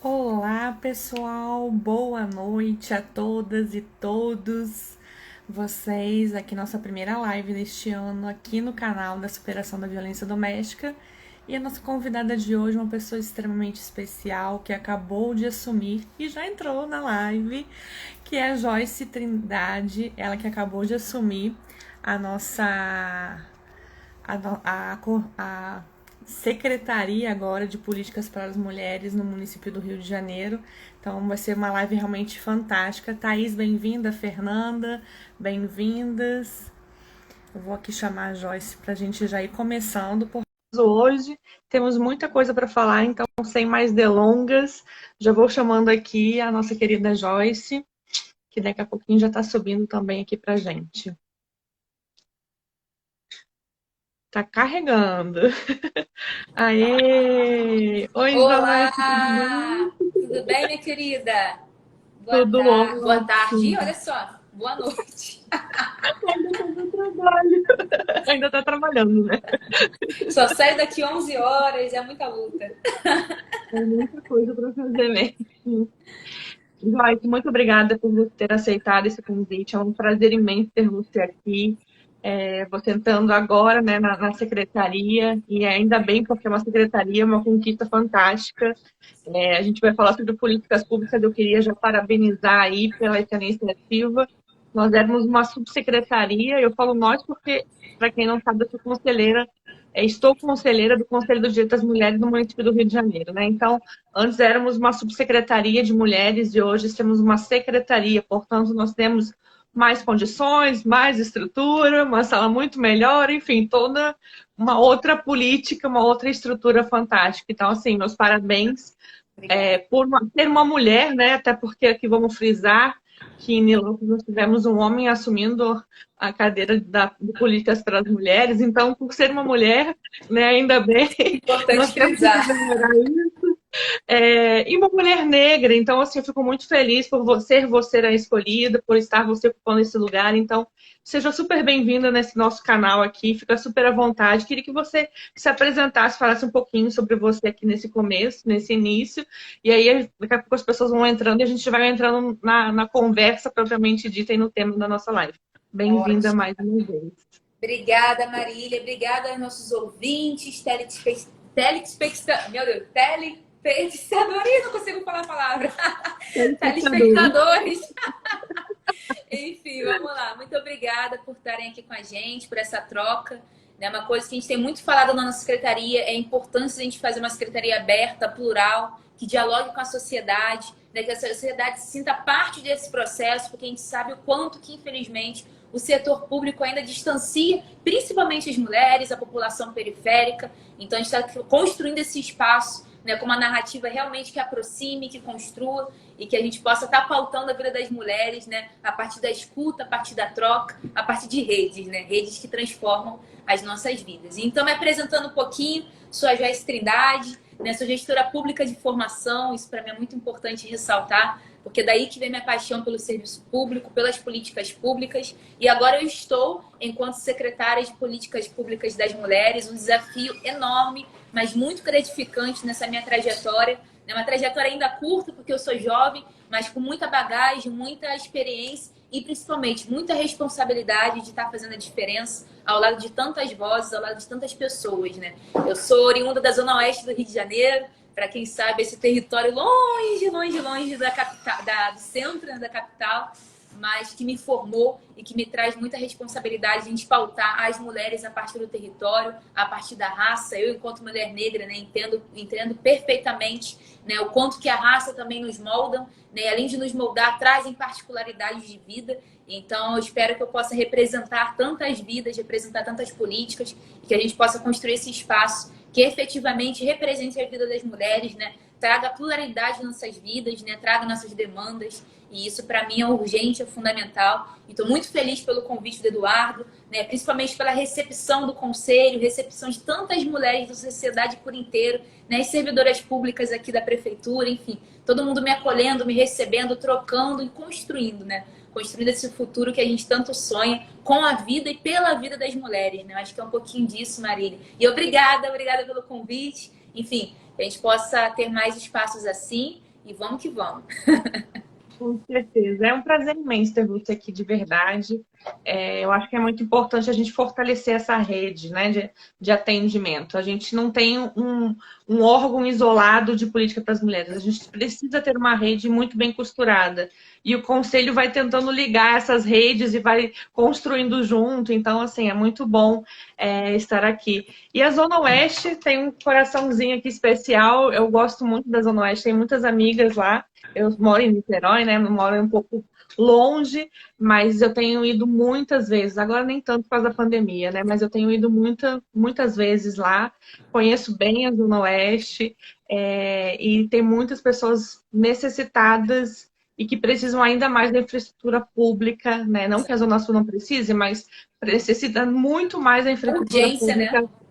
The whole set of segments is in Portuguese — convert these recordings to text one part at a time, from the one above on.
Olá, pessoal. Boa noite a todas e todos vocês. Aqui nossa primeira live deste ano aqui no canal da Superação da Violência Doméstica. E a nossa convidada de hoje é uma pessoa extremamente especial que acabou de assumir e já entrou na live, que é a Joyce Trindade, ela que acabou de assumir a nossa a Secretaria agora de Políticas para as Mulheres no município do Rio de Janeiro. Então vai ser uma live realmente fantástica. Thaís, bem-vinda. Fernanda, bem-vindas. Eu vou aqui chamar a Joyce para a gente já ir começando. Hoje temos muita coisa para falar, então sem mais delongas, já vou chamando aqui a nossa querida Joyce, que daqui a pouquinho já está subindo também aqui para a gente. Tá carregando. Aê! Oi, Joyce, tudo Olá! bem? Tudo bem, minha querida? Tudo Boa tarde, ótimo. olha só, boa noite. Ainda tá no trabalho. Ainda tá trabalhando, né? Só saio daqui 11 horas, é muita luta. É muita coisa para fazer mesmo. Joyce, muito obrigada por você ter aceitado esse convite. É um prazer imenso ter você aqui. Você entrando agora, né, na secretaria, e ainda bem, porque é uma secretaria, uma conquista fantástica. A gente vai falar sobre políticas públicas. Eu queria já parabenizar aí pela essa iniciativa. Nós éramos uma subsecretaria, eu falo nós porque, para quem não sabe, eu sou conselheira, estou conselheira do Conselho do Direito das Mulheres no município do Rio de Janeiro, né? Então, antes éramos uma subsecretaria de mulheres e hoje temos uma secretaria, portanto, nós temos mais condições, mais estrutura, uma sala muito melhor, enfim, toda uma outra política, uma outra estrutura fantástica. Então, assim, meus parabéns Obrigada. por ser uma mulher, né? Até porque aqui vamos frisar que em Nilópolis nós tivemos um homem assumindo a cadeira de políticas para as mulheres, então, por ser uma mulher, né, ainda bem, Importante nós temos que frisar. comemorar isso. E uma mulher negra, então, assim, eu fico muito feliz por você a escolhida, por estar você ocupando esse lugar. Então, seja super bem-vinda nesse nosso canal aqui, fica super à vontade. Queria que você se apresentasse, falasse um pouquinho sobre você aqui nesse começo, nesse início, e aí daqui a pouco as pessoas vão entrando e a gente vai entrando na conversa propriamente dita e no tema da nossa live. Bem-vinda Ótimo. mais uma vez. Obrigada, Marília. Obrigada aos nossos ouvintes, meu Deus, telespectadores, não consigo falar a palavra. Telespectadores. Telespectadores. Enfim, vamos lá. Muito obrigada por estarem aqui com a gente, por essa troca. É uma coisa que a gente tem muito falado na nossa secretaria, é a importância de a gente fazer uma secretaria aberta, plural, que dialogue com a sociedade, né, que a sociedade se sinta parte desse processo, porque a gente sabe o quanto que, infelizmente, o setor público ainda distancia, principalmente as mulheres, a população periférica. Então, a gente está construindo esse espaço, né, com uma narrativa realmente que aproxime, que construa e que a gente possa estar pautando a vida das mulheres, né, a partir da escuta, a partir da troca, a partir de redes, né, redes que transformam as nossas vidas. Então, me apresentando um pouquinho, sou a Joyce Trindade, né, sou gestora pública de formação, isso para mim é muito importante ressaltar, porque é daí que vem minha paixão pelo serviço público, pelas políticas públicas, e agora eu estou, enquanto secretária de políticas públicas das mulheres, um desafio enorme, mas muito gratificante nessa minha trajetória. É uma trajetória ainda curta, porque eu sou jovem, mas com muita bagagem, muita experiência e principalmente muita responsabilidade de estar fazendo a diferença ao lado de tantas vozes, ao lado de tantas pessoas, né? Eu sou oriunda da Zona Oeste do Rio de Janeiro, para quem sabe, esse território longe, longe, longe da capital, do centro, né, da capital, mas que me formou e que me traz muita responsabilidade de a gente pautar as mulheres a partir do território, a partir da raça. Eu, enquanto mulher negra, né, entendo perfeitamente, né, o quanto que a raça também nos moldam, né, além de nos moldar, trazem particularidades de vida. Então, eu espero que eu possa representar tantas vidas, representar tantas políticas, e que a gente possa construir esse espaço que efetivamente represente a vida das mulheres, né? Traga pluralidade nas nossas vidas, né? Traga nossas demandas. E isso, para mim, é urgente, é fundamental. E estou muito feliz pelo convite do Eduardo, né? Principalmente pela recepção do conselho, recepção de tantas mulheres da sociedade por inteiro, né? As servidoras públicas aqui da prefeitura, enfim, todo mundo me acolhendo, me recebendo, trocando e construindo, né? Construindo esse futuro que a gente tanto sonha com a vida e pela vida das mulheres, né? Eu acho que é um pouquinho disso, Marília. E obrigada pelo convite. Enfim, que a gente possa ter mais espaços assim e vamos que vamos. Com certeza. É um prazer imenso ter você aqui, de verdade. Eu acho que é muito importante a gente fortalecer essa rede, né, de atendimento. A gente não tem um órgão isolado de política para as mulheres. A gente precisa ter uma rede muito bem costurada. E o Conselho vai tentando ligar essas redes e vai construindo junto. Então, assim, é muito bom estar aqui. E a Zona Oeste tem um coraçãozinho aqui especial. Eu gosto muito da Zona Oeste, tem muitas amigas lá. Eu moro em Niterói, né? Moro um pouco longe, mas eu tenho ido muitas vezes. Agora nem tanto por causa da pandemia, né? Mas eu tenho ido muitas vezes lá. Conheço bem a Zona Oeste, e tem muitas pessoas necessitadas e que precisam ainda mais da infraestrutura pública, né? Não que a Zona Sul não precise, mas precisa muito mais da infraestrutura Urgência, né? pública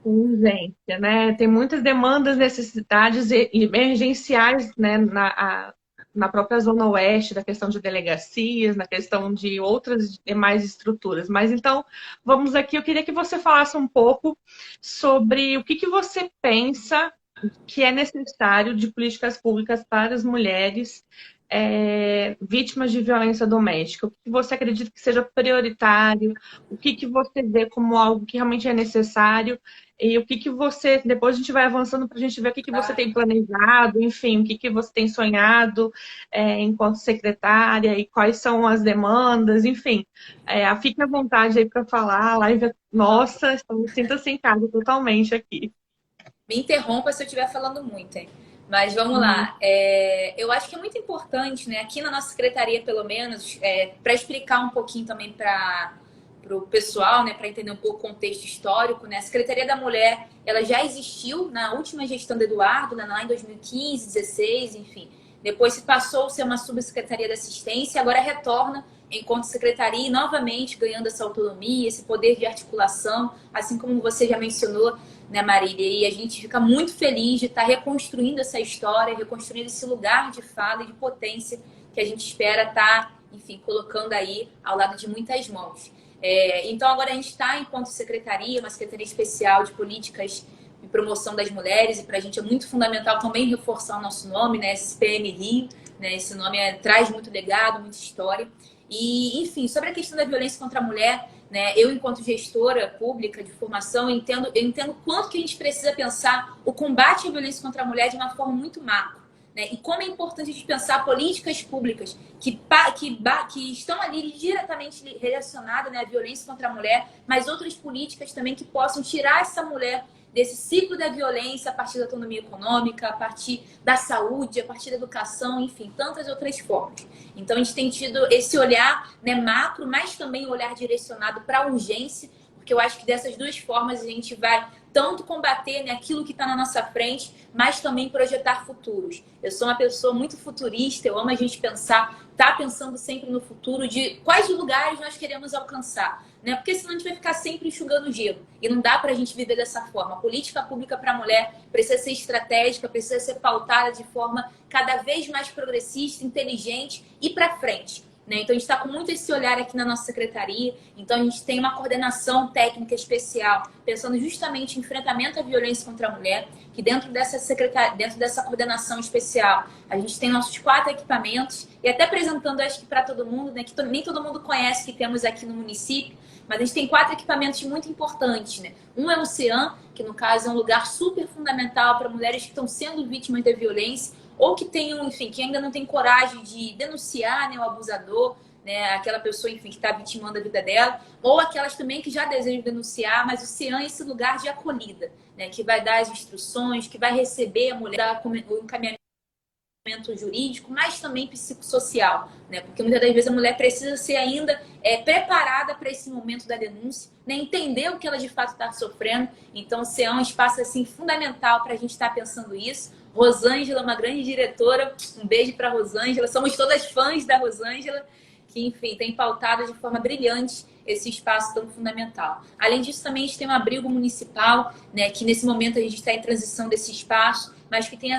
com urgência, né? Tem muitas demandas, necessidades emergenciais, né, na própria Zona Oeste, da questão de delegacias, na questão de outras demais estruturas. Mas então, vamos aqui, eu queria que você falasse um pouco sobre o que você pensa que é necessário de políticas públicas para as mulheres vítimas de violência doméstica. O que você acredita que seja prioritário? O que você vê como algo que realmente é necessário? E o que você, depois a gente vai avançando para a gente ver o que você tem planejado, enfim, o que você tem sonhado enquanto secretária e quais são as demandas, enfim. Fique à vontade aí para falar, a live é nossa, sinta-se em casa totalmente aqui. Me interrompa se eu estiver falando muito, hein? Mas vamos lá. Eu acho que é muito importante, né? Aqui na nossa secretaria, pelo menos, para explicar um pouquinho também para o pessoal, né? Para entender um pouco o contexto histórico, né? A Secretaria da Mulher, ela já existiu na última gestão do Eduardo, né, lá em 2015, 16, enfim. Depois se passou a ser uma subsecretaria da assistência, agora retorna enquanto secretaria e novamente ganhando essa autonomia, esse poder de articulação, assim como você já mencionou, né, Marília? E a gente fica muito feliz de estar reconstruindo essa história, reconstruindo esse lugar de fala e de potência que a gente espera estar, enfim, colocando aí ao lado de muitas mãos. Então, agora a gente está, enquanto secretaria, uma secretaria especial de políticas de promoção das mulheres, e para a gente é muito fundamental também reforçar o nosso nome, né, SPM Rio, né, esse nome traz muito legado, muita história. E, enfim, sobre a questão da violência contra a mulher, né, eu, enquanto gestora pública de formação, eu entendo quanto que a gente precisa pensar o combate à violência contra a mulher de uma forma muito macro, né, e como é importante a gente pensar políticas públicas que estão ali diretamente relacionadas, né, à violência contra a mulher, mas outras políticas também que possam tirar essa mulher desse ciclo da violência a partir da autonomia econômica, a partir da saúde, a partir da educação, enfim, tantas outras formas. Então, a gente tem tido esse olhar, né, macro, mas também o olhar direcionado para a urgência, porque eu acho que dessas duas formas a gente vai tanto combater, né, aquilo que está na nossa frente, mas também projetar futuros. Eu sou uma pessoa muito futurista, eu amo a gente tá pensando sempre no futuro de quais lugares nós queremos alcançar, né? Porque senão a gente vai ficar sempre enxugando gelo. E não dá para a gente viver dessa forma. A política pública para a mulher precisa ser estratégica, precisa ser pautada de forma cada vez mais progressista, inteligente e para frente. Né? Então, a gente está com muito esse olhar aqui na nossa secretaria. Então, a gente tem uma coordenação técnica especial, pensando justamente em enfrentamento à violência contra a mulher, que dentro dessa coordenação especial, a gente tem nossos 4 equipamentos, e até apresentando, acho que para todo mundo, né, que nem todo mundo conhece que temos aqui no município, mas a gente tem 4 equipamentos muito importantes. Né? Um é o CEAM, que no caso é um lugar super fundamental para mulheres que estão sendo vítimas da violência, ou que tenham, enfim, que ainda não tem coragem de denunciar, né, o abusador, né, aquela pessoa, enfim, que está vitimando a vida dela, ou aquelas também que já desejam denunciar, mas o CEAM é esse lugar de acolhida, né, que vai dar as instruções, que vai receber a mulher, o encaminhamento jurídico, mas também psicossocial, né? Porque muitas das vezes a mulher precisa ser ainda preparada para esse momento da denúncia, né? Entender o que ela de fato está sofrendo. Então, o CEAM é um espaço assim fundamental para a gente estar pensando isso. Rosângela, uma grande diretora, um beijo para Rosângela. Somos todas fãs da Rosângela, que, enfim, tem pautado de forma brilhante esse espaço tão fundamental. Além disso, também a gente tem um abrigo municipal, né, que nesse momento a gente está em transição desse espaço, mas que tem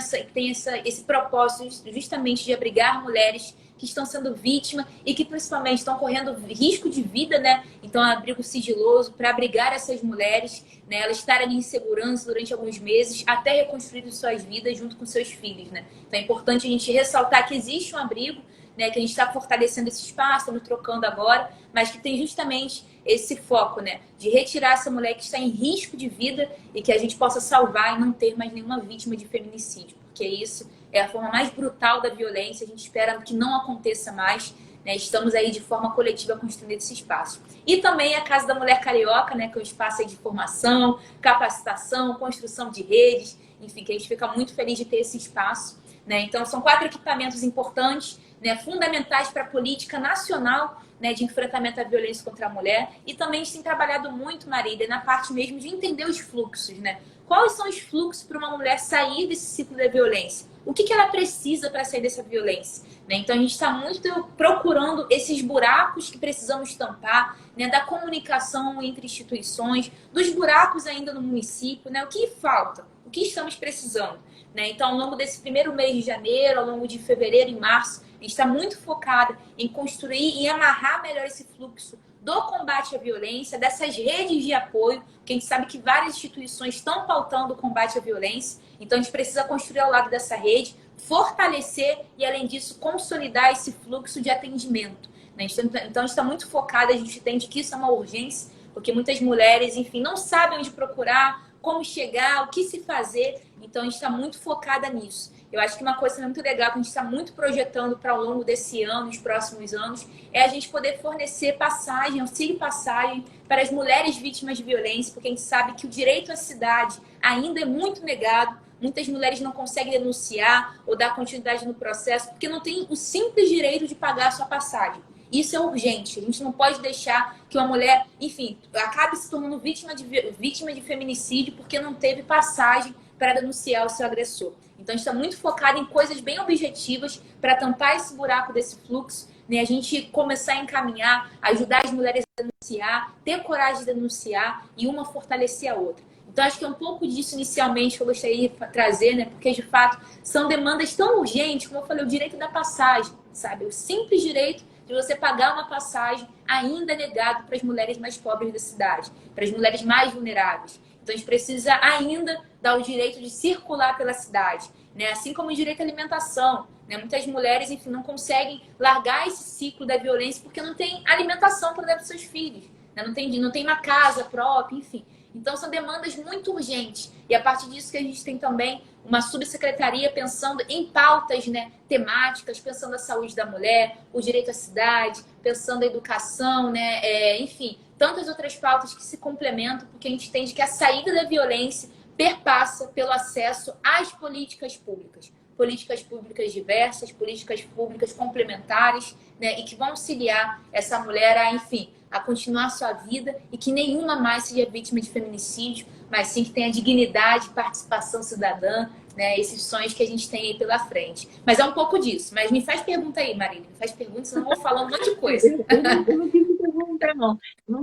esse propósito justamente de abrigar mulheres que estão sendo vítimas e que principalmente estão correndo risco de vida, né? Então, abrigo sigiloso para abrigar essas mulheres, né? Elas estarem ali em segurança durante alguns meses até reconstruir suas vidas junto com seus filhos, né? Então, é importante a gente ressaltar que existe um abrigo, né, que a gente está fortalecendo esse espaço, estamos trocando agora, mas que tem justamente esse foco, né, de retirar essa mulher que está em risco de vida e que a gente possa salvar e não ter mais nenhuma vítima de feminicídio, porque isso é a forma mais brutal da violência, a gente espera que não aconteça mais, né, estamos aí de forma coletiva construindo esse espaço. E também a Casa da Mulher Carioca, né, que é um espaço aí de formação, capacitação, construção de redes, enfim, que a gente fica muito feliz de ter esse espaço, né, então são 4 equipamentos importantes, né, fundamentais para a política nacional, né, de enfrentamento à violência contra a mulher. E também a gente tem trabalhado muito, Marília, na parte mesmo de entender os fluxos, né? Quais são os fluxos para uma mulher sair desse ciclo da violência? O que ela precisa para sair dessa violência? Né? Então a gente está muito procurando esses buracos que precisamos tampar, né, da comunicação entre instituições, dos buracos ainda no município, né? O que falta? O que estamos precisando? Né? Então, ao longo desse primeiro mês de janeiro, ao longo de fevereiro e março, a gente está muito focada em construir e amarrar melhor esse fluxo do combate à violência, dessas redes de apoio, que a gente sabe que várias instituições estão pautando o combate à violência. Então, a gente precisa construir ao lado dessa rede, fortalecer e, além disso, consolidar esse fluxo de atendimento. Né? Então, a gente está muito focada, a gente entende que isso é uma urgência, porque muitas mulheres, enfim, não sabem onde procurar, como chegar, o que se fazer. Então, a gente está muito focada nisso. Eu acho que uma coisa muito legal que a gente está muito projetando para ao longo desse ano, os próximos anos, é a gente poder fornecer passagem, auxílio passagem para as mulheres vítimas de violência, porque a gente sabe que o direito à cidade ainda é muito negado. Muitas mulheres não conseguem denunciar ou dar continuidade no processo porque não tem o simples direito de pagar a sua passagem. Isso é urgente. A gente não pode deixar que uma mulher, enfim, acabe se tornando vítima de feminicídio porque não teve passagem para denunciar o seu agressor. Então, a gente está muito focado em coisas bem objetivas para tampar esse buraco desse fluxo, né? A gente começar a encaminhar, ajudar as mulheres a denunciar, ter coragem de denunciar e uma fortalecer a outra. Então, acho que é um pouco disso inicialmente que eu gostaria de trazer, né? Porque, de fato, são demandas tão urgentes, como eu falei, o direito da passagem, sabe? O simples direito de você pagar uma passagem ainda negado para as mulheres mais pobres da cidade, para as mulheres mais vulneráveis. Então, a gente precisa ainda dar o direito de circular pela cidade, né? Assim como o direito à alimentação. Né? Muitas mulheres, enfim, não conseguem largar esse ciclo da violência porque não tem alimentação para dar para os seus filhos. Né? Não tem uma casa própria, enfim. Então, são demandas muito urgentes. E a partir disso que a gente tem também uma subsecretaria pensando em pautas, né, temáticas, pensando a saúde da mulher, o direito à cidade, pensando a educação, né, enfim, tantas outras pautas que se complementam, porque a gente entende que a saída da violência perpassa pelo acesso às políticas públicas. Políticas públicas diversas, políticas públicas complementares, né, e que vão auxiliar essa mulher a, enfim, a continuar sua vida e que nenhuma mais seja vítima de feminicídio, mas sim que tenha dignidade, participação cidadã, né, esses sonhos que a gente tem aí pela frente. Mas é um pouco disso. Mas me faz pergunta aí, Marília. Me faz pergunta, senão eu vou falar um monte de coisa. Eu não tive pergunta, não.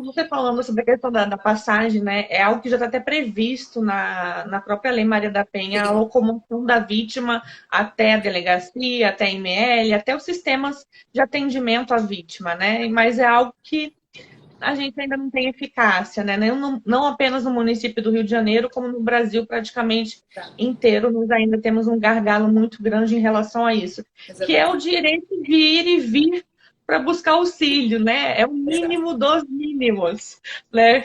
Você falando sobre a questão da passagem, né? É algo que já está até previsto na própria Lei Maria da Penha, a locomoção da vítima até a delegacia, até a IML, até os sistemas de atendimento à vítima, né? Mas é algo que a gente ainda não tem eficácia, né? Não apenas no município do Rio de Janeiro, como no Brasil praticamente inteiro, nós ainda temos um gargalo muito grande em relação a isso, que é o direito de ir e vir para buscar auxílio, né? É o mínimo dos mínimos, né?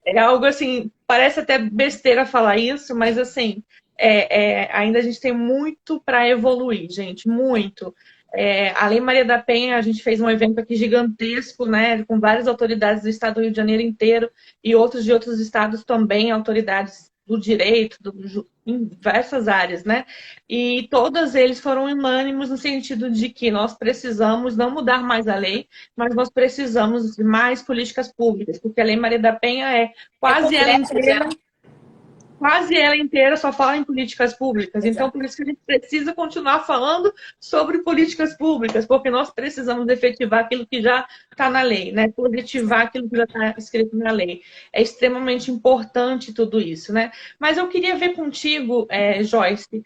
É algo assim, parece até besteira falar isso, mas assim, ainda a gente tem muito para evoluir, gente, muito. A Lei Maria da Penha, a gente fez um evento aqui gigantesco, né, com várias autoridades do estado do Rio de Janeiro inteiro e outros de outros estados também, autoridades do direito, em diversas áreas, né? E todos eles foram unânimes no sentido de que nós precisamos não mudar mais a lei, mas nós precisamos de mais políticas públicas, porque a Lei Maria da Penha quase ela inteira. Quase ela inteira só fala em políticas públicas. Exato. Então, por isso que a gente precisa continuar falando sobre políticas públicas, porque nós precisamos efetivar aquilo que já está na lei, né? Positivar aquilo que já está escrito na lei. É extremamente importante tudo isso, né? Mas eu queria ver contigo, Joyce,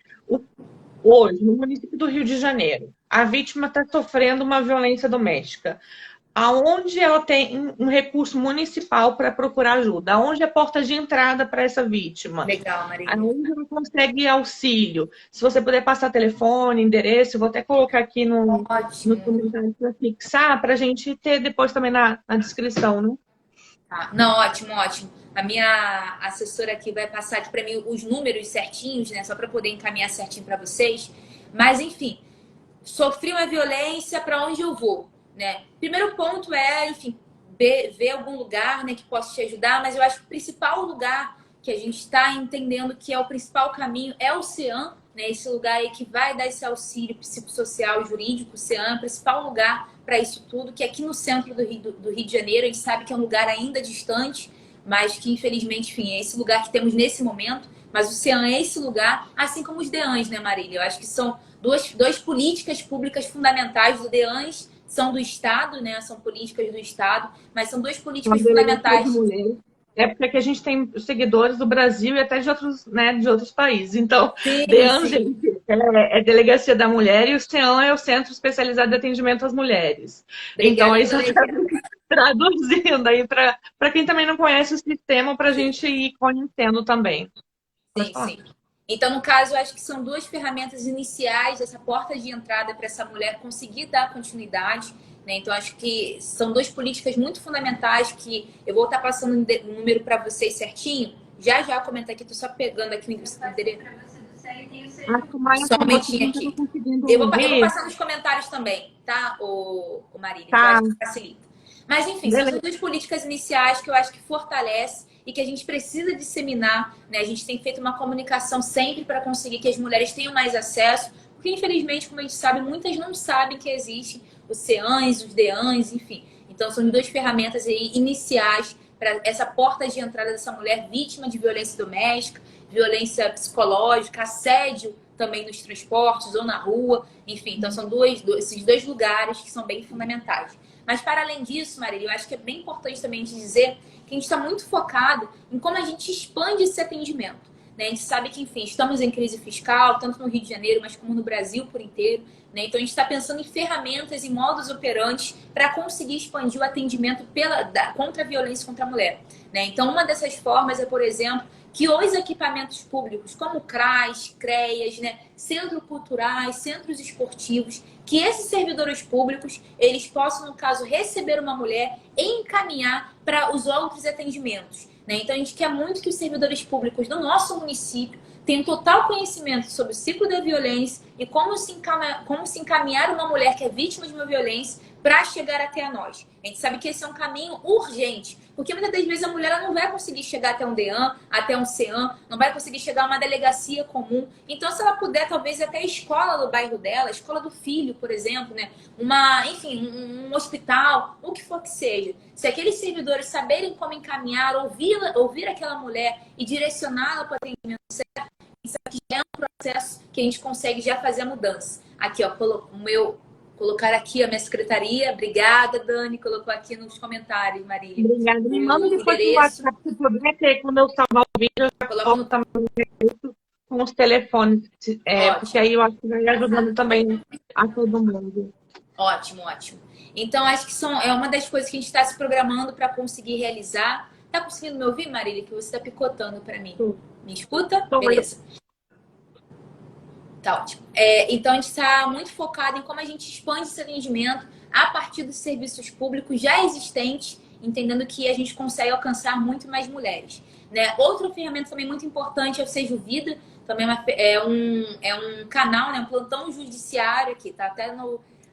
hoje, no município do Rio de Janeiro, a vítima está sofrendo uma violência doméstica. Aonde ela tem um recurso municipal para procurar ajuda? Aonde é a porta de entrada para essa vítima? Legal, Marília. Aonde ela consegue auxílio? Se você puder passar telefone, endereço, eu vou até colocar aqui no comentário para fixar, para a gente ter depois também na descrição, né? Tá. Não, ótimo, ótimo. A minha assessora aqui vai passar aqui para mim os números certinhos, né? Só para poder encaminhar certinho para vocês. Mas, enfim, sofri uma violência, para onde eu vou, né? Primeiro ponto é, enfim, ver algum lugar, né, que possa te ajudar, mas eu acho que o principal lugar que a gente está entendendo que é o principal caminho é o CEAM, né? Esse lugar aí que vai dar esse auxílio psicossocial e jurídico. O CEAM é o principal lugar para isso tudo, que é aqui no centro do Rio de Janeiro. A gente sabe que é um lugar ainda distante, mas que infelizmente, enfim, é esse lugar que temos nesse momento. Mas o CEAM é esse lugar, assim como os DEANs, né, Marília? Eu acho que são duas políticas públicas fundamentais. Os DEANs são do Estado, né? São políticas do Estado, mas são duas políticas fundamentais. É porque aqui a gente tem seguidores do Brasil e até de outros, né, de outros países. Então, Sim, DEAN, sim. é Delegacia da Mulher e o CEAM é o Centro Especializado de Atendimento às Mulheres. Obrigada, então, isso traduzindo aí para quem também não conhece o sistema, para a gente ir conhecendo também. Sim, sim. Então, no caso, eu acho que são duas ferramentas iniciais, essa porta de entrada para essa mulher conseguir dar continuidade, né? Então, acho que são duas políticas muito fundamentais que eu vou estar passando um número para vocês certinho. Já comentar aqui, estou só pegando aqui o endereço. Só um momentinho aqui. Eu vou passar nos comentários também, tá, o Marília? Tá. Que eu acho que facilita. Mas, enfim, são as duas políticas iniciais que eu acho que fortalece e que a gente precisa disseminar, né? A gente tem feito uma comunicação sempre para conseguir que as mulheres tenham mais acesso, porque, infelizmente, como a gente sabe, muitas não sabem que existe os CEANs, os DEANs, enfim. Então, são duas ferramentas aí iniciais para essa porta de entrada dessa mulher vítima de violência doméstica, violência psicológica, assédio também nos transportes ou na rua, enfim. Então, são esses dois lugares que são bem fundamentais. Mas, para além disso, Marília, eu acho que é bem importante também te dizer que a gente está muito focado em como a gente expande esse atendimento, né? A gente sabe que, enfim, estamos em crise fiscal, tanto no Rio de Janeiro, mas como no Brasil por inteiro, né? Então, a gente está pensando em ferramentas e modos operantes para conseguir expandir o atendimento contra a violência contra a mulher, né? Então, uma dessas formas é, por exemplo, que os equipamentos públicos, como CRAS, CREAS, né, centros culturais, centros esportivos, que esses servidores públicos, eles possam, no caso, receber uma mulher e encaminhar para os outros atendimentos, né? Então, a gente quer muito que os servidores públicos do nosso município tenham total conhecimento sobre o ciclo da violência e como se encaminhar uma mulher que é vítima de uma violência para chegar até a nós. A gente sabe que esse é um caminho urgente, porque muitas das vezes a mulher ela não vai conseguir chegar até um DEAN, até um CEAM, não vai conseguir chegar a uma delegacia comum. Então, se ela puder, talvez até a escola do bairro dela, a escola do filho, por exemplo, né? Enfim, um hospital, o que for que seja. Se aqueles servidores saberem como encaminhar, ouvir aquela mulher e direcioná-la para o atendimento certo, isso aqui é um processo que a gente consegue já fazer a mudança. Aqui, ó, colocar aqui a minha secretaria. Obrigada, Dani. Colocou aqui nos comentários, Marília. Obrigada. Me manda depois no WhatsApp, se puder, que quando eu salvar o vídeo, eu já coloco também com os telefones. Porque aí eu acho que vai ajudando também a todo mundo. Ótimo, ótimo. Então, acho que é uma das coisas que a gente está se programando para conseguir realizar. Tá conseguindo me ouvir, Marília? Que você está picotando para mim. Me escuta? Beleza. Tá ótimo. Então, a gente está muito focado em como a gente expande esse atendimento a partir dos serviços públicos já existentes, entendendo que a gente consegue alcançar muito mais mulheres, né? Outra ferramenta também muito importante é o Seja Vida, também é um canal, né? Um plantão judiciário aqui, tá até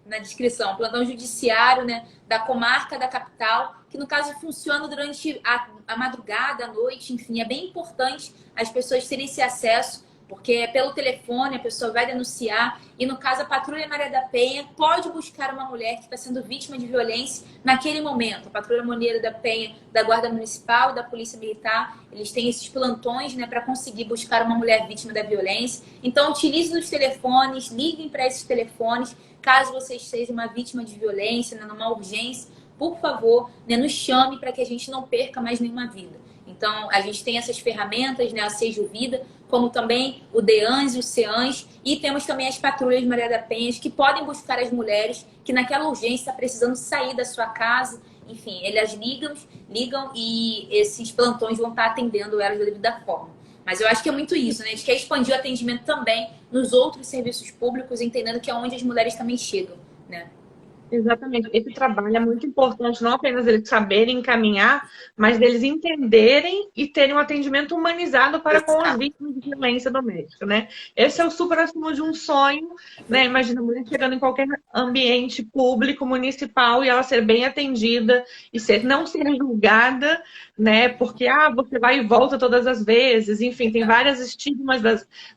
na descrição, plantão judiciário, né? Da comarca da capital, que no caso funciona durante a madrugada, a noite, enfim, é bem importante as pessoas terem esse acesso, porque pelo telefone a pessoa vai denunciar e, no caso, a Patrulha Maria da Penha pode buscar uma mulher que está sendo vítima de violência naquele momento. A Patrulha Maria da Penha, da Guarda Municipal, da Polícia Militar, eles têm esses plantões, né, para conseguir buscar uma mulher vítima da violência. Então, utilize os telefones, liguem para esses telefones, caso você esteja uma vítima de violência, né, numa urgência, por favor, né, nos chame para que a gente não perca mais nenhuma vida. Então, a gente tem essas ferramentas, né, a Seja Vida, como também o DEANS e o CEANS, e temos também as patrulhas Maria da Penha, que podem buscar as mulheres que naquela urgência está precisando sair da sua casa. Enfim, elas ligam e esses plantões vão estar atendendo elas da devida forma. Mas eu acho que é muito isso, né? A gente quer expandir o atendimento também nos outros serviços públicos, entendendo que é onde as mulheres também chegam, né? Exatamente. Esse trabalho é muito importante, não apenas eles saberem encaminhar, mas deles entenderem e terem um atendimento humanizado para com as Exato. vítimas de violência doméstica, né? Esse é o supra-sumo de um sonho, né? Imagina a mulher chegando em qualquer ambiente público, municipal, e ela ser bem atendida e não ser julgada, né? Porque, você vai e volta todas as vezes. Enfim, tem várias estigmas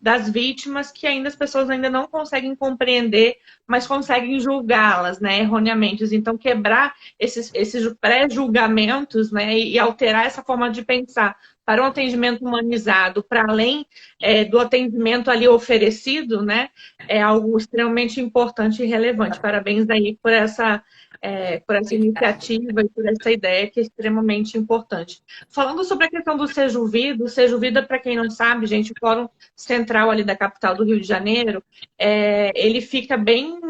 das vítimas que ainda as pessoas ainda não conseguem compreender, mas conseguem julgá-las, né, erroneamente. Então, quebrar esses pré-julgamentos, né, e alterar essa forma de pensar para um atendimento humanizado, para além do atendimento ali oferecido, né, é algo extremamente importante e relevante. Parabéns aí por essa iniciativa e por essa ideia que é extremamente importante. Falando sobre a questão do Seju Vida, o Seju Vida, para quem não sabe, gente, o Fórum Central ali da capital do Rio de Janeiro, ele fica bem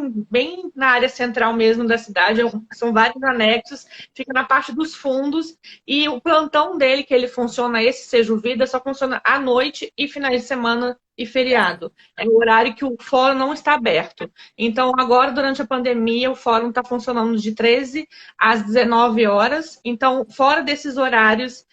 na área central mesmo da cidade, são vários anexos, fica na parte dos fundos, e o plantão dele, que ele funciona, esse Seju Vida, só funciona à noite e finais de semana e feriado. É o horário que o fórum não está aberto. Então, agora, durante a pandemia, o fórum está funcionando de 13 às 19 horas. Então, fora desses horários,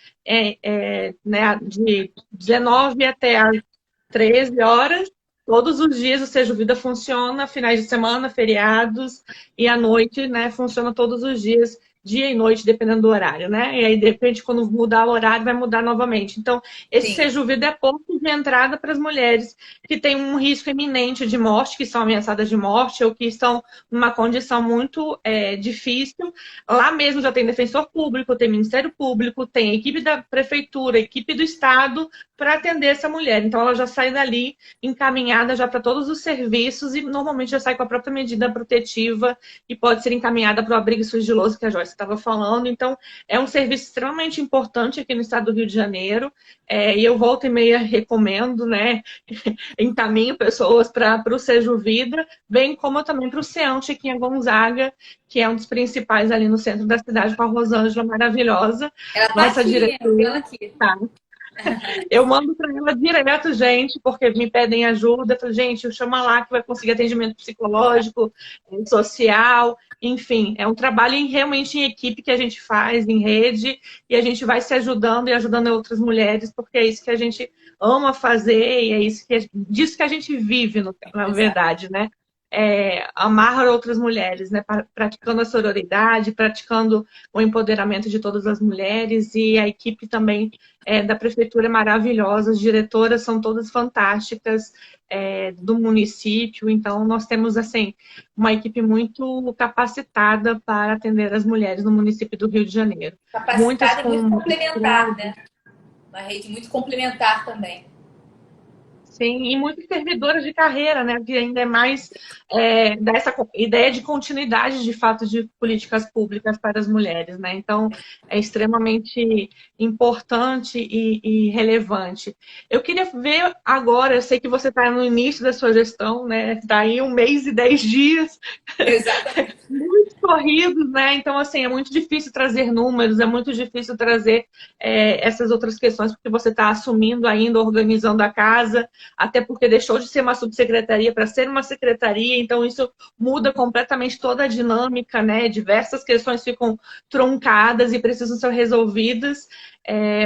né, de 19 até às 13 horas, todos os dias o Seju Vida funciona, finais de semana, feriados, e à noite, né, funciona todos os dias, dia e noite, dependendo do horário, né? E aí, de repente, quando mudar o horário, vai mudar novamente. Então, esse Sim. Seju Vida é ponto de entrada para as mulheres que têm um risco iminente de morte, que são ameaçadas de morte, ou que estão numa condição muito difícil. Lá mesmo já tem defensor público, tem Ministério Público, tem equipe da prefeitura, equipe do Estado, para atender essa mulher. Então, ela já sai dali encaminhada já para todos os serviços e normalmente já sai com a própria medida protetiva e pode ser encaminhada para o abrigo sigiloso que a Joyce estava falando. Então, é um serviço extremamente importante aqui no estado do Rio de Janeiro, e eu volta e meia recomendo, né, encaminho pessoas para o Seju Vida, bem como também para o CEAM Chiquinha Gonzaga, que é um dos principais ali no centro da cidade, com a Rosângela maravilhosa, Ela tá nossa aqui, diretora. ela aqui. Tá. Eu mando para ela direto, gente, porque me pedem ajuda. Eu falo, gente, chama lá que vai conseguir atendimento psicológico, social, enfim. É um trabalho realmente em equipe que a gente faz, em rede, e a gente vai se ajudando e ajudando outras mulheres, porque é isso que a gente ama fazer e é disso que a gente vive, na verdade, né? Amar outras mulheres, né? Praticando a sororidade, praticando o empoderamento de todas as mulheres, e a equipe também da prefeitura é maravilhosa, as diretoras são todas fantásticas do município, então nós temos assim uma equipe muito capacitada para atender as mulheres no município do Rio de Janeiro. Capacitada e muito complementar, né? Uma rede muito complementar também. Sim, e muitas servidoras de carreira, né? Que ainda é mais dessa ideia de continuidade, de fato, de políticas públicas para as mulheres, né? Então, é extremamente importante e relevante. Eu queria ver agora, eu sei que você está no início da sua gestão, né? Está aí 1 mês e 10 dias. Exatamente. Muito corridos, né? Então, assim, é muito difícil trazer números, é muito difícil trazer essas outras questões, porque você está assumindo ainda, organizando a casa, até porque deixou de ser uma subsecretaria para ser uma secretaria, então isso muda completamente toda a dinâmica, né? Diversas questões ficam truncadas e precisam ser resolvidas.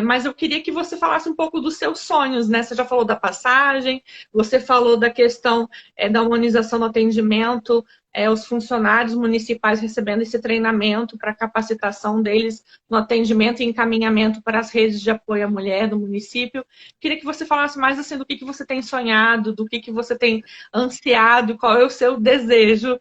Mas eu queria que você falasse um pouco dos seus sonhos, né? Você já falou da passagem, você falou da questão da humanização do atendimento, os funcionários municipais recebendo esse treinamento para capacitação deles no atendimento e encaminhamento para as redes de apoio à mulher do município. Queria que você falasse mais assim do que você tem sonhado, do que você tem ansiado, qual é o seu desejo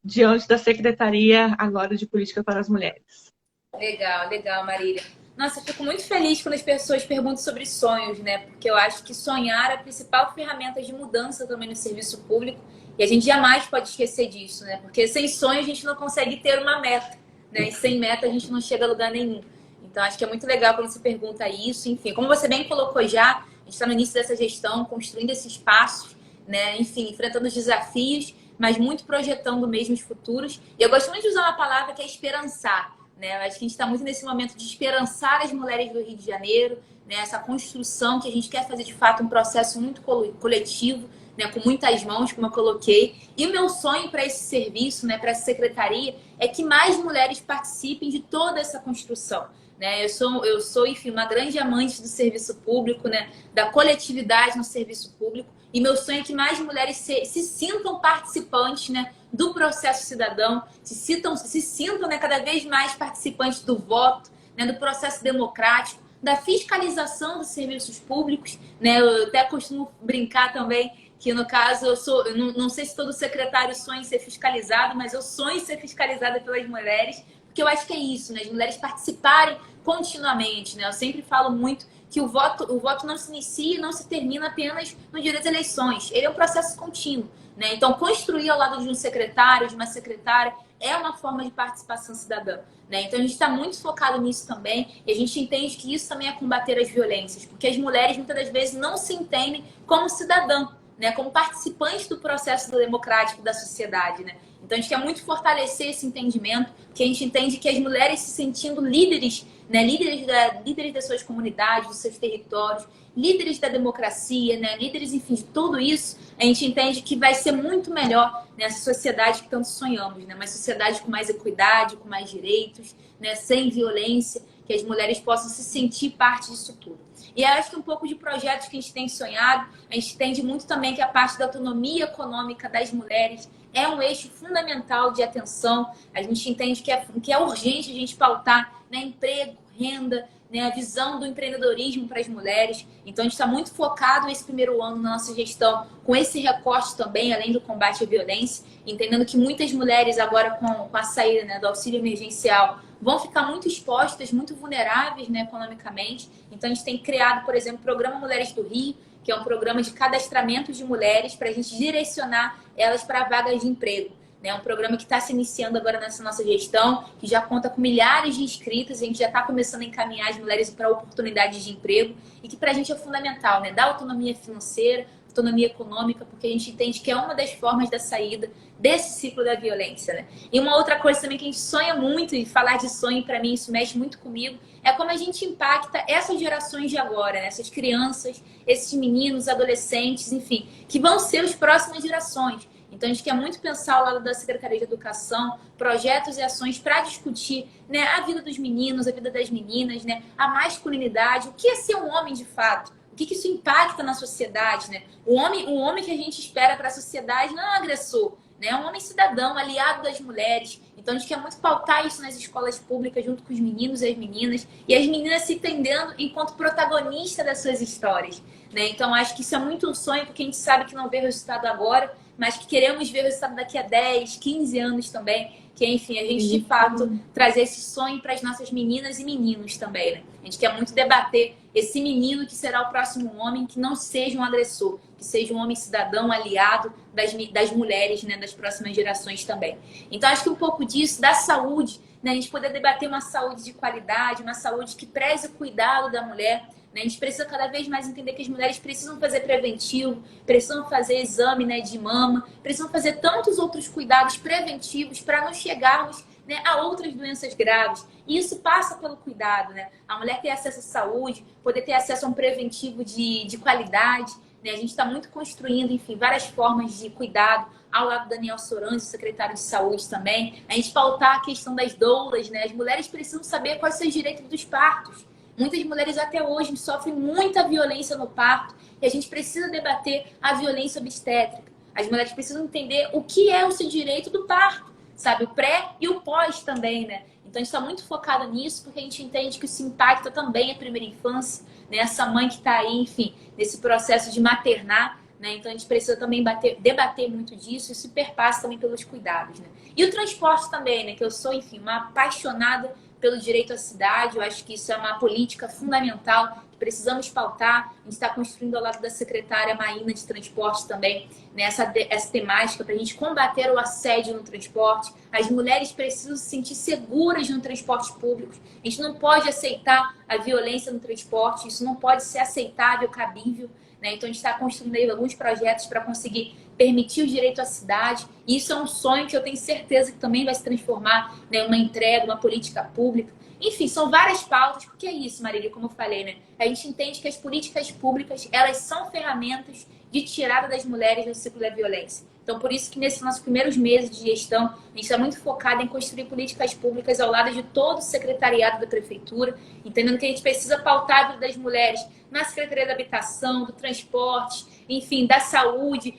diante da Secretaria agora de Política para as Mulheres. Legal, legal, Marília. Nossa, eu fico muito feliz quando as pessoas perguntam sobre sonhos, né? Porque eu acho que sonhar é a principal ferramenta de mudança também no serviço público. E a gente jamais pode esquecer disso, né? Porque sem sonho a gente não consegue ter uma meta, né? E sem meta a gente não chega a lugar nenhum. Então acho que é muito legal quando você pergunta isso. Enfim, como você bem colocou já, a gente está no início dessa gestão, construindo esses passos, né? Enfim, enfrentando os desafios, mas muito projetando mesmo os futuros. E eu gosto muito de usar uma palavra que é esperançar, né? Eu acho que a gente está muito nesse momento de esperançar as mulheres do Rio de Janeiro, né? Essa construção que a gente quer fazer de fato um processo muito coletivo, né? Com muitas mãos, como eu coloquei. E o meu sonho para esse serviço, né? Para essa secretaria, é que mais mulheres participem de toda essa construção. Né? Eu sou, enfim, uma grande amante do serviço público, né? Da coletividade no serviço público. E meu sonho é que mais mulheres se sintam participantes, né, do processo cidadão, se sintam, né, cada vez mais participantes do voto, né, do processo democrático, da fiscalização dos serviços públicos. Né? Eu até costumo brincar também que, no caso, eu não sei se todo secretário sonha em ser fiscalizado, mas eu sonho em ser fiscalizada pelas mulheres, porque eu acho que é isso, né? As mulheres participarem continuamente. Né? Eu sempre falo muito que o voto não se inicia e não se termina apenas no dia das eleições. Ele é um processo contínuo. Né? Então, construir ao lado de um secretário, de uma secretária, é uma forma de participação cidadã. Né? Então, a gente está muito focado nisso também, e a gente entende que isso também é combater as violências, porque as mulheres, muitas das vezes, não se entendem como cidadã, né? Como participantes do processo democrático da sociedade. Né? Então, a gente quer muito fortalecer esse entendimento, que a gente entende que as mulheres se sentindo líderes, né? Líderes das suas comunidades, dos seus territórios, líderes da democracia, né? Líderes, enfim, de tudo isso, a gente entende que vai ser muito melhor nessa sociedade que tanto sonhamos, né? Uma sociedade com mais equidade, com mais direitos, né? Sem violência, que as mulheres possam se sentir parte disso tudo. E eu acho que um pouco de projetos que a gente tem sonhado, a gente entende muito também que a parte da autonomia econômica das mulheres é um eixo fundamental de atenção. A gente entende que é urgente a gente pautar, né, emprego, renda, né, a visão do empreendedorismo para as mulheres. Então, a gente está muito focado nesse primeiro ano na nossa gestão, com esse recorte também, além do combate à violência, entendendo que muitas mulheres agora com a saída, né, do auxílio emergencial vão ficar muito expostas, muito vulneráveis, né, economicamente. Então, a gente tem criado, por exemplo, o Programa Mulheres do Rio, que é um programa de cadastramento de mulheres para a gente direcionar elas para vagas de emprego. É um programa que está se iniciando agora nessa nossa gestão, que já conta com milhares de inscritos, a gente já está começando a encaminhar as mulheres para oportunidades de emprego, e que para a gente é fundamental, né? Dar autonomia financeira, autonomia econômica, porque a gente entende que é uma das formas da saída desse ciclo da violência. Né? E uma outra coisa também que a gente sonha muito, e falar de sonho para mim isso mexe muito comigo, é como a gente impacta essas gerações de agora, né? Essas crianças, esses meninos, adolescentes, enfim, que vão ser as próximas gerações. Então, a gente quer muito pensar ao lado da Secretaria de Educação, projetos e ações para discutir, né, a vida dos meninos, a vida das meninas, né, a masculinidade, o que é ser um homem de fato, o que isso impacta na sociedade. Né? O homem que a gente espera para a sociedade não é um agressor, né? É um homem cidadão, aliado das mulheres. Então, a gente quer muito pautar isso nas escolas públicas, junto com os meninos e as meninas se entendendo enquanto protagonista das suas histórias. Né? Então, acho que isso é muito um sonho, porque a gente sabe que não vê o resultado agora, mas que queremos ver o resultado daqui a 10, 15 anos também, que, enfim, a gente, de fato, trazer esse sonho para as nossas meninas e meninos também, né? A gente quer muito debater esse menino que será o próximo homem, que não seja um agressor, que seja um homem cidadão, aliado das mulheres, né, das próximas gerações também. Então, acho que um pouco disso, da saúde, né, a gente poder debater uma saúde de qualidade, uma saúde que preze o cuidado da mulher. A gente precisa cada vez mais entender que as mulheres precisam fazer preventivo, precisam fazer exame, né, de mama, precisam fazer tantos outros cuidados preventivos para não chegarmos, né, a outras doenças graves. E isso passa pelo cuidado. Né? A mulher ter acesso à saúde, poder ter acesso a um preventivo de qualidade. Né? A gente está muito construindo, enfim, várias formas de cuidado, ao lado do Daniel Sorange, secretário de Saúde também. A gente pautar a questão das doulas. Né? As mulheres precisam saber quais são os direitos dos partos. Muitas mulheres até hoje sofrem muita violência no parto, e a gente precisa debater a violência obstétrica. As mulheres precisam entender o que é o seu direito do parto, sabe? O pré e o pós também, né? Então, a gente está muito focado nisso, porque a gente entende que isso impacta também a primeira infância, né? Essa mãe que está aí, enfim, nesse processo de maternar, né? Então, a gente precisa também debater muito disso, e isso perpassa também pelos cuidados, né? E o transporte também, né? Que eu sou, enfim, uma apaixonada pelo direito à cidade. Eu acho que isso é uma política fundamental que precisamos pautar. A gente está construindo ao lado da secretária Maína de Transporte também, né, essa temática para a gente combater o assédio no transporte. As mulheres precisam se sentir seguras no transporte público. A gente não pode aceitar a violência no transporte, isso não pode ser aceitável, cabível. Né? Então, a gente está construindo aí alguns projetos para conseguir permitir o direito à cidade. E isso é um sonho que eu tenho certeza que também vai se transformar em, né, uma entrega, uma política pública. Enfim, são várias pautas, porque é isso, Marília, como eu falei, né? A gente entende que as políticas públicas, elas são ferramentas de tirada das mulheres do ciclo da violência. Então, por isso que nesses nossos primeiros meses de gestão, a gente está muito focado em construir políticas públicas ao lado de todo o secretariado da prefeitura, entendendo que a gente precisa pautar a vida das mulheres na Secretaria da Habitação, do Transporte, enfim, da saúde,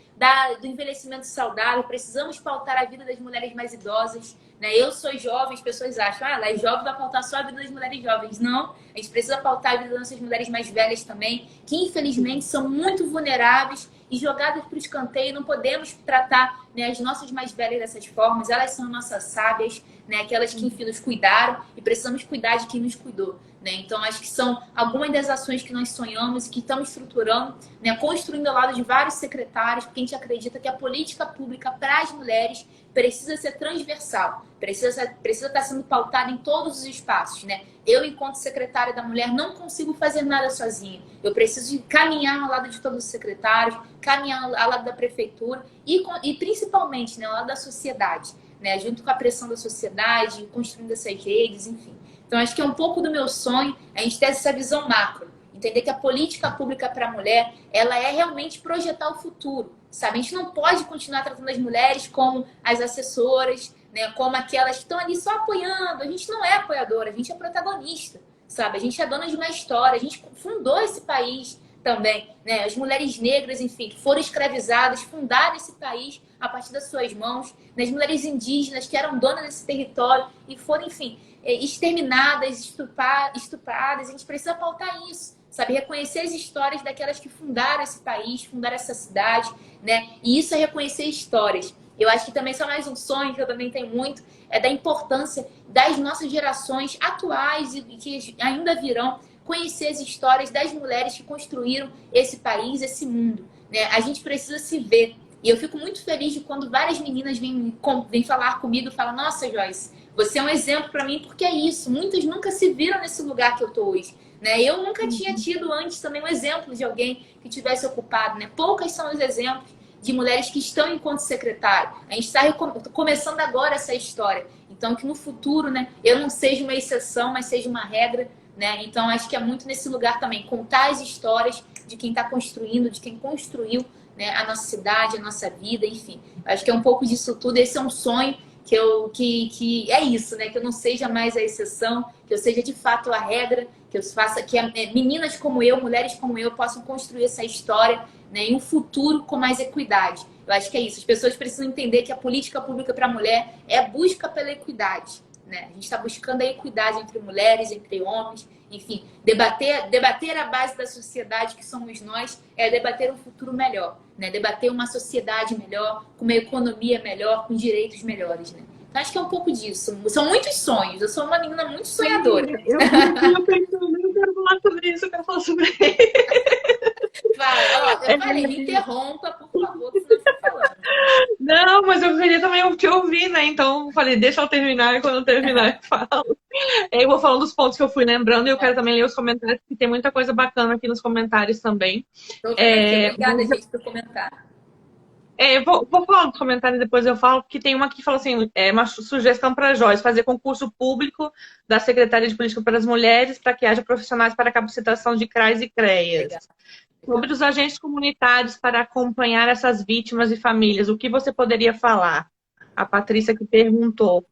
do envelhecimento saudável. Precisamos pautar a vida das mulheres mais idosas. Né? Eu sou jovem, as pessoas acham, ela é jovem, vai pautar só a vida das mulheres jovens. Não, a gente precisa pautar a vida das nossas mulheres mais velhas também, que infelizmente são muito vulneráveis e jogadas para o escanteio. Não podemos tratar, né, as nossas mais velhas dessas formas. Elas são nossas sábias, né, aquelas que, enfim, nos cuidaram, e precisamos cuidar de quem nos cuidou. Né? Então, acho que são algumas das ações que nós sonhamos e que estamos estruturando, né, construindo ao lado de vários secretários, porque a gente acredita que a política pública para as mulheres precisa ser transversal, precisa estar sendo pautada em todos os espaços. Né? Eu, enquanto secretária da mulher, não consigo fazer nada sozinha. Eu preciso caminhar ao lado de todos os secretários, caminhar ao lado da prefeitura e principalmente, né, ao lado da sociedade, né, junto com a pressão da sociedade, construindo essas redes, enfim. Então, acho que é um pouco do meu sonho a gente ter essa visão macro. Entender que a política pública para a mulher, ela é realmente projetar o futuro, sabe? A gente não pode continuar tratando as mulheres como as assessoras, né? Como aquelas que estão ali só apoiando. A gente não é apoiadora, a gente é protagonista, sabe? A gente é dona de uma história, a gente fundou esse país também, né? As mulheres negras, enfim, que foram escravizadas, fundaram esse país a partir das suas mãos, né? As mulheres indígenas que eram donas desse território e foram, enfim, exterminadas, estupradas. A gente precisa pautar isso, sabe? Reconhecer as histórias daquelas que fundaram esse país, fundaram essa cidade, né? E isso é reconhecer histórias. Eu acho que também só mais um sonho que eu também tenho muito, é da importância das nossas gerações atuais e que ainda virão conhecer as histórias das mulheres que construíram esse país, esse mundo, né? A gente precisa se ver. E eu fico muito feliz de quando várias meninas vêm falar comigo e falam: nossa, Joyce, você é um exemplo para mim, porque é isso. Muitas nunca se viram nesse lugar que eu tô hoje. Né? Eu nunca tinha tido antes também um exemplo de alguém que tivesse ocupado. Né? Poucas são os exemplos de mulheres que estão enquanto secretária. A gente está começando agora essa história. Então, que no futuro, né, eu não seja uma exceção, mas seja uma regra. Né? Então, acho que é muito nesse lugar também. Contar as histórias de quem está construindo, de quem construiu, né, a nossa cidade, a nossa vida, enfim. Acho que é um pouco disso tudo. Esse é um sonho que é isso, né? Que eu não seja mais a exceção, que eu seja de fato a regra, que eu faça que meninas como eu, mulheres como eu, possam construir essa história, né, em um futuro com mais equidade. Eu acho que é isso. As pessoas precisam entender que a política pública para a mulher é a busca pela equidade. Né? A gente está buscando a equidade entre mulheres, entre homens, enfim, debater a base da sociedade que somos nós é debater um futuro melhor, né? Debater uma sociedade melhor, com uma economia melhor, com direitos melhores, né? Então, acho que é um pouco disso. São muitos sonhos. Eu sou uma menina muito sonhadora. Eu pensando, eu quero falar sobre isso, eu quero falar sobre isso. Fala, ó, eu falei, me interrompa, por favor, senão eu estou falando. Não, mas eu queria também te ouvir, né? Então, eu falei, deixa eu terminar, e quando eu terminar, eu falo. Eu vou falando dos pontos que eu fui lembrando e eu quero também ler os comentários, porque tem muita coisa bacana aqui nos comentários também. Obrigada, gente, por comentar. Vou falar dos comentários e depois eu falo, porque tem uma que fala assim, uma sugestão para a Joyce, fazer concurso público da Secretaria de Política para as Mulheres para que haja profissionais para a capacitação de CRAs e CREAs. Legal. Sobre os agentes comunitários para acompanhar essas vítimas e famílias, o que você poderia falar? A Patrícia que perguntou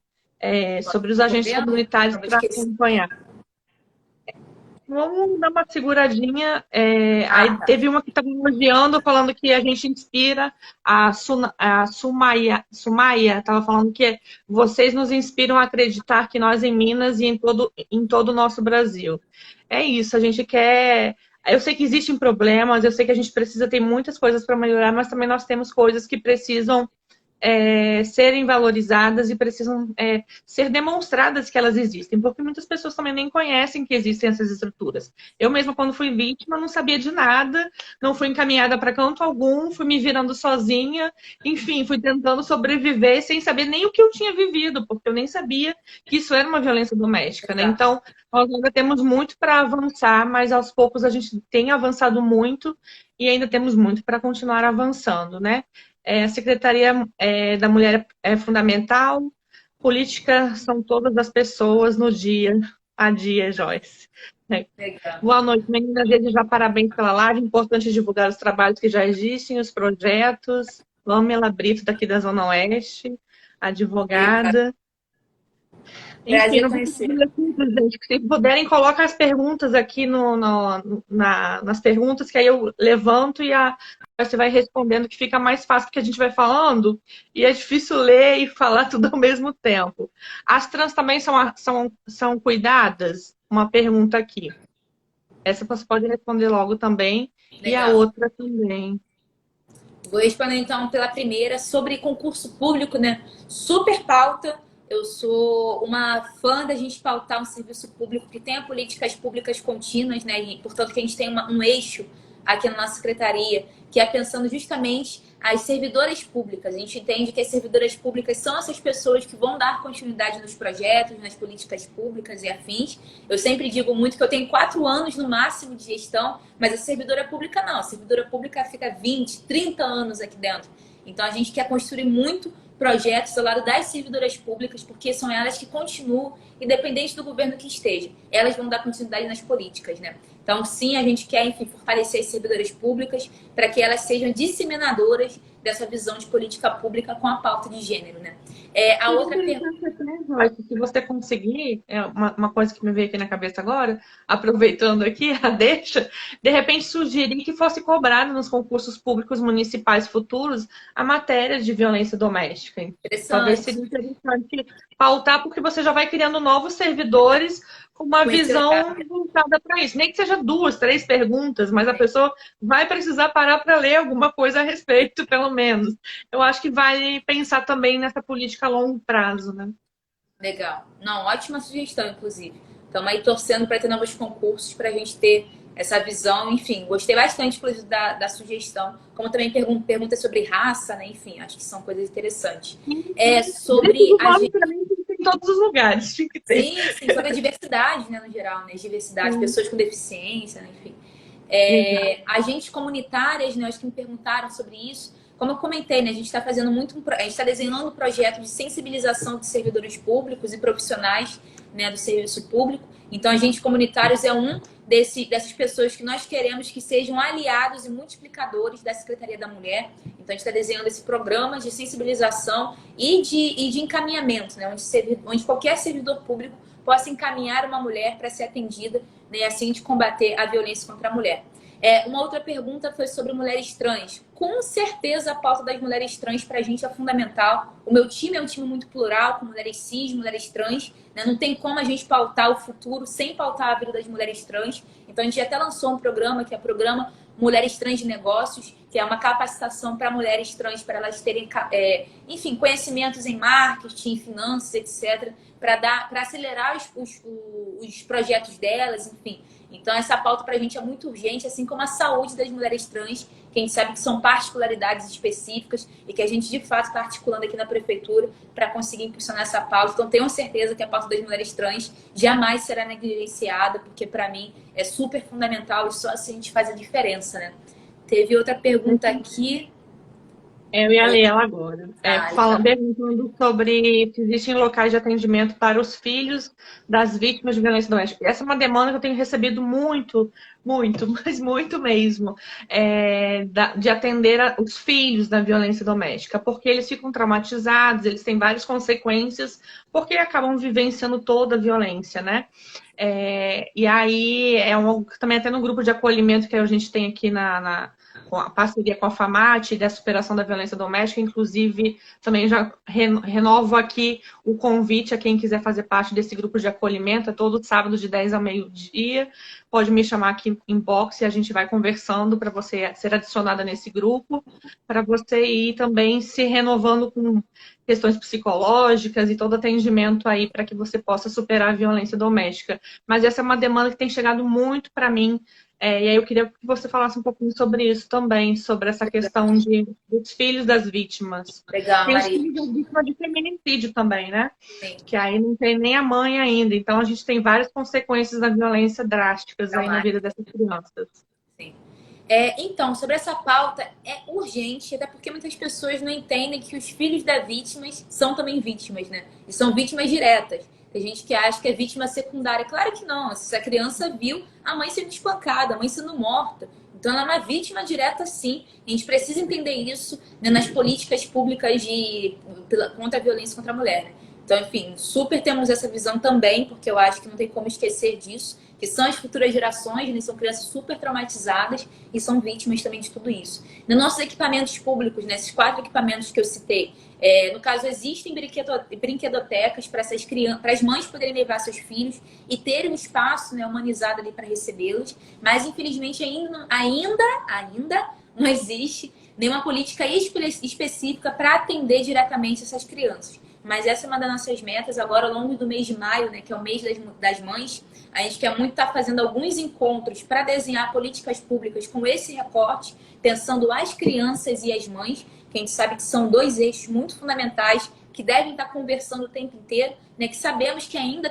sobre os agentes comunitários para acompanhar. Vamos dar uma seguradinha. Aí teve uma que estava elogiando, falando que a gente inspira. A Sumaia estava falando que vocês nos inspiram a acreditar que nós em Minas e em todo o nosso Brasil. É isso, a gente quer... Eu sei que existem problemas, eu sei que a gente precisa ter muitas coisas para melhorar, mas também nós temos coisas que precisam serem valorizadas e precisam ser demonstradas que elas existem, porque muitas pessoas também nem conhecem que existem essas estruturas. Eu mesma, quando fui vítima, não sabia de nada, não fui encaminhada para canto algum, fui me virando sozinha, enfim, fui tentando sobreviver sem saber nem o que eu tinha vivido, porque eu nem sabia que isso era uma violência doméstica, né? Então, nós ainda temos muito para avançar, mas aos poucos a gente tem avançado muito e ainda temos muito para continuar avançando, né? A Secretaria da Mulher é fundamental. Política são todas as pessoas no dia a dia, Joyce. Legal. Boa noite, meninas. Desejar parabéns pela live. Importante divulgar os trabalhos que já existem, os projetos. Pamela Brito, daqui da Zona Oeste, advogada. Enfim, não vou pedir aqui, gente, que se puderem, coloca as perguntas aqui nas perguntas, que aí eu levanto e você vai respondendo, que fica mais fácil, porque a gente vai falando e é difícil ler e falar tudo ao mesmo tempo. As trans também são cuidadas? Uma pergunta aqui. Essa você pode responder logo também. Legal. E a outra também. Vou responder então pela primeira, sobre concurso público, né? Super pauta. Eu sou uma fã da gente pautar um serviço público que tenha políticas públicas contínuas, né? E, portanto, que a gente tem um eixo aqui na nossa secretaria, que é pensando justamente as servidoras públicas. A gente entende que as servidoras públicas são essas pessoas que vão dar continuidade nos projetos, nas políticas públicas e afins. Eu sempre digo muito que eu tenho 4 anos no máximo de gestão, mas a servidora pública não. A servidora pública fica 20, 30 anos aqui dentro. Então, a gente quer construir muito projetos ao lado das servidoras públicas, porque são elas que continuam, independente do governo que esteja. Elas vão dar continuidade nas políticas, né? Então, sim, a gente quer, enfim, fortalecer as servidoras públicas para que elas sejam disseminadoras dessa visão de política pública com a pauta de gênero, né? A outra pergunta... Se você conseguir, uma coisa que me veio aqui na cabeça agora, aproveitando aqui a deixa, de repente sugerir que fosse cobrado nos concursos públicos municipais futuros a matéria de violência doméstica. Talvez seria interessante pautar, porque você já vai criando novos servidores com uma visão voltada para isso. Nem que seja 2, 3 perguntas, mas a pessoa vai precisar parar para ler alguma coisa a respeito, pelo menos. Eu acho que vai pensar também nessa política a longo prazo, né? Legal. Não, ótima sugestão, inclusive. Estamos aí torcendo para ter novos concursos, para a gente ter essa visão. Enfim, gostei bastante, inclusive, da sugestão. Como também pergunta sobre raça, né? Enfim, acho que são coisas interessantes. Sobre em todos os lugares. Sim, sobre a diversidade, né, no geral, né? Diversidade, pessoas com deficiência, né? Enfim. Agentes comunitárias, né? Acho que me perguntaram sobre isso. Como eu comentei, né? A gente está fazendo a gente está desenhando um projeto de sensibilização de servidores públicos e profissionais, né, do serviço público. Então, agentes comunitários é dessas pessoas que nós queremos que sejam aliados e multiplicadores da Secretaria da Mulher. Então, a gente está desenhando esse programa de sensibilização e de encaminhamento, né? Onde qualquer servidor público possa encaminhar uma mulher para ser atendida, né? Assim de combater a violência contra a mulher. Uma outra pergunta foi sobre mulheres trans. Com certeza a pauta das mulheres trans para a gente é fundamental. O meu time é um time muito plural, com mulheres cis, mulheres trans, né? Não tem como a gente pautar o futuro sem pautar a vida das mulheres trans. Então a gente até lançou um programa, que é o programa Mulheres Trans de Negócios, que é uma capacitação para mulheres trans, para elas terem, enfim, conhecimentos em marketing, finanças, etc., para acelerar os projetos delas, enfim. Então, essa pauta para a gente é muito urgente, assim como a saúde das mulheres trans, que a gente sabe que são particularidades específicas e que a gente, de fato, está articulando aqui na prefeitura para conseguir impulsionar essa pauta. Então, tenho certeza que a pauta das mulheres trans jamais será negligenciada, porque, para mim, é super fundamental e só assim a gente faz a diferença, né? Teve outra pergunta aqui. Eu ia ler ela agora. Perguntando sobre se existem locais de atendimento para os filhos das vítimas de violência doméstica. Essa é uma demanda que eu tenho recebido muito, mas muito mesmo, de atender os filhos da violência doméstica, porque eles ficam traumatizados, eles têm várias consequências, porque acabam vivenciando toda a violência, né? E aí, também até no grupo de acolhimento que a gente tem aqui com a parceria com a FAMAT da superação da violência doméstica. Inclusive, também já renovo aqui o convite a quem quiser fazer parte desse grupo de acolhimento, é todo sábado de 10 ao meio-dia. Pode me chamar aqui em inbox e a gente vai conversando para você ser adicionada nesse grupo, para você ir também se renovando com questões psicológicas e todo atendimento aí para que você possa superar a violência doméstica. Mas essa é uma demanda que tem chegado muito para mim. E aí eu queria que você falasse um pouquinho sobre isso também, sobre essa questão dos filhos das vítimas. Legal, Tem os Maria. filhos das vítimas de feminicídio também, né? Sim. Que aí não tem nem a mãe ainda. Então a gente tem várias consequências da violência drásticas aí na vida dessas crianças. Sim. Então, sobre essa pauta, é urgente, até porque muitas pessoas não entendem que os filhos das vítimas são também vítimas, né? E são vítimas diretas. Tem gente que acha que é vítima secundária. Claro que não. Se a criança viu a mãe sendo espancada, a mãe sendo morta. Então, ela é uma vítima direta, sim. A gente precisa entender isso, né, nas políticas públicas contra a violência contra a mulher, né? Então, enfim, super temos essa visão também, porque eu acho que não tem como esquecer disso, que são as futuras gerações, né, são crianças super traumatizadas e são vítimas também de tudo isso. Nos nossos equipamentos públicos, nesses 4 equipamentos que eu citei, no caso, existem brinquedotecas para essas crianças, para as mães poderem levar seus filhos e terem um espaço, né, humanizado ali para recebê-los, mas infelizmente ainda não existe nenhuma política específica para atender diretamente essas crianças. Mas essa é uma das nossas metas. Agora, ao longo do mês de maio, né, que é o mês das mães, a gente quer muito estar fazendo alguns encontros para desenhar políticas públicas com esse recorte, pensando as crianças e as mães, que a gente sabe que são 2 eixos muito fundamentais que devem estar conversando o tempo inteiro, né, que sabemos que ainda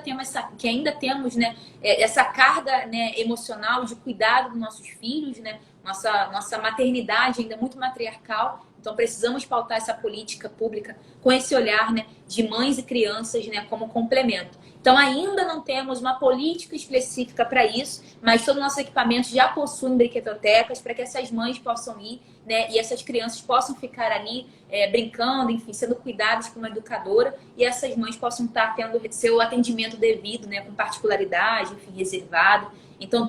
temos, né, essa carga, né, emocional de cuidado dos nossos filhos, né, nossa maternidade ainda é muito matriarcal. Então, precisamos pautar essa política pública com esse olhar, né, de mães e crianças, né, como complemento. Então, ainda não temos uma política específica para isso, mas todo o nosso equipamento já possui brinquedotecas para que essas mães possam ir, né, e essas crianças possam ficar ali brincando, enfim, sendo cuidadas por uma educadora, e essas mães possam estar tendo seu atendimento devido, né, com particularidade, enfim, reservado. Então,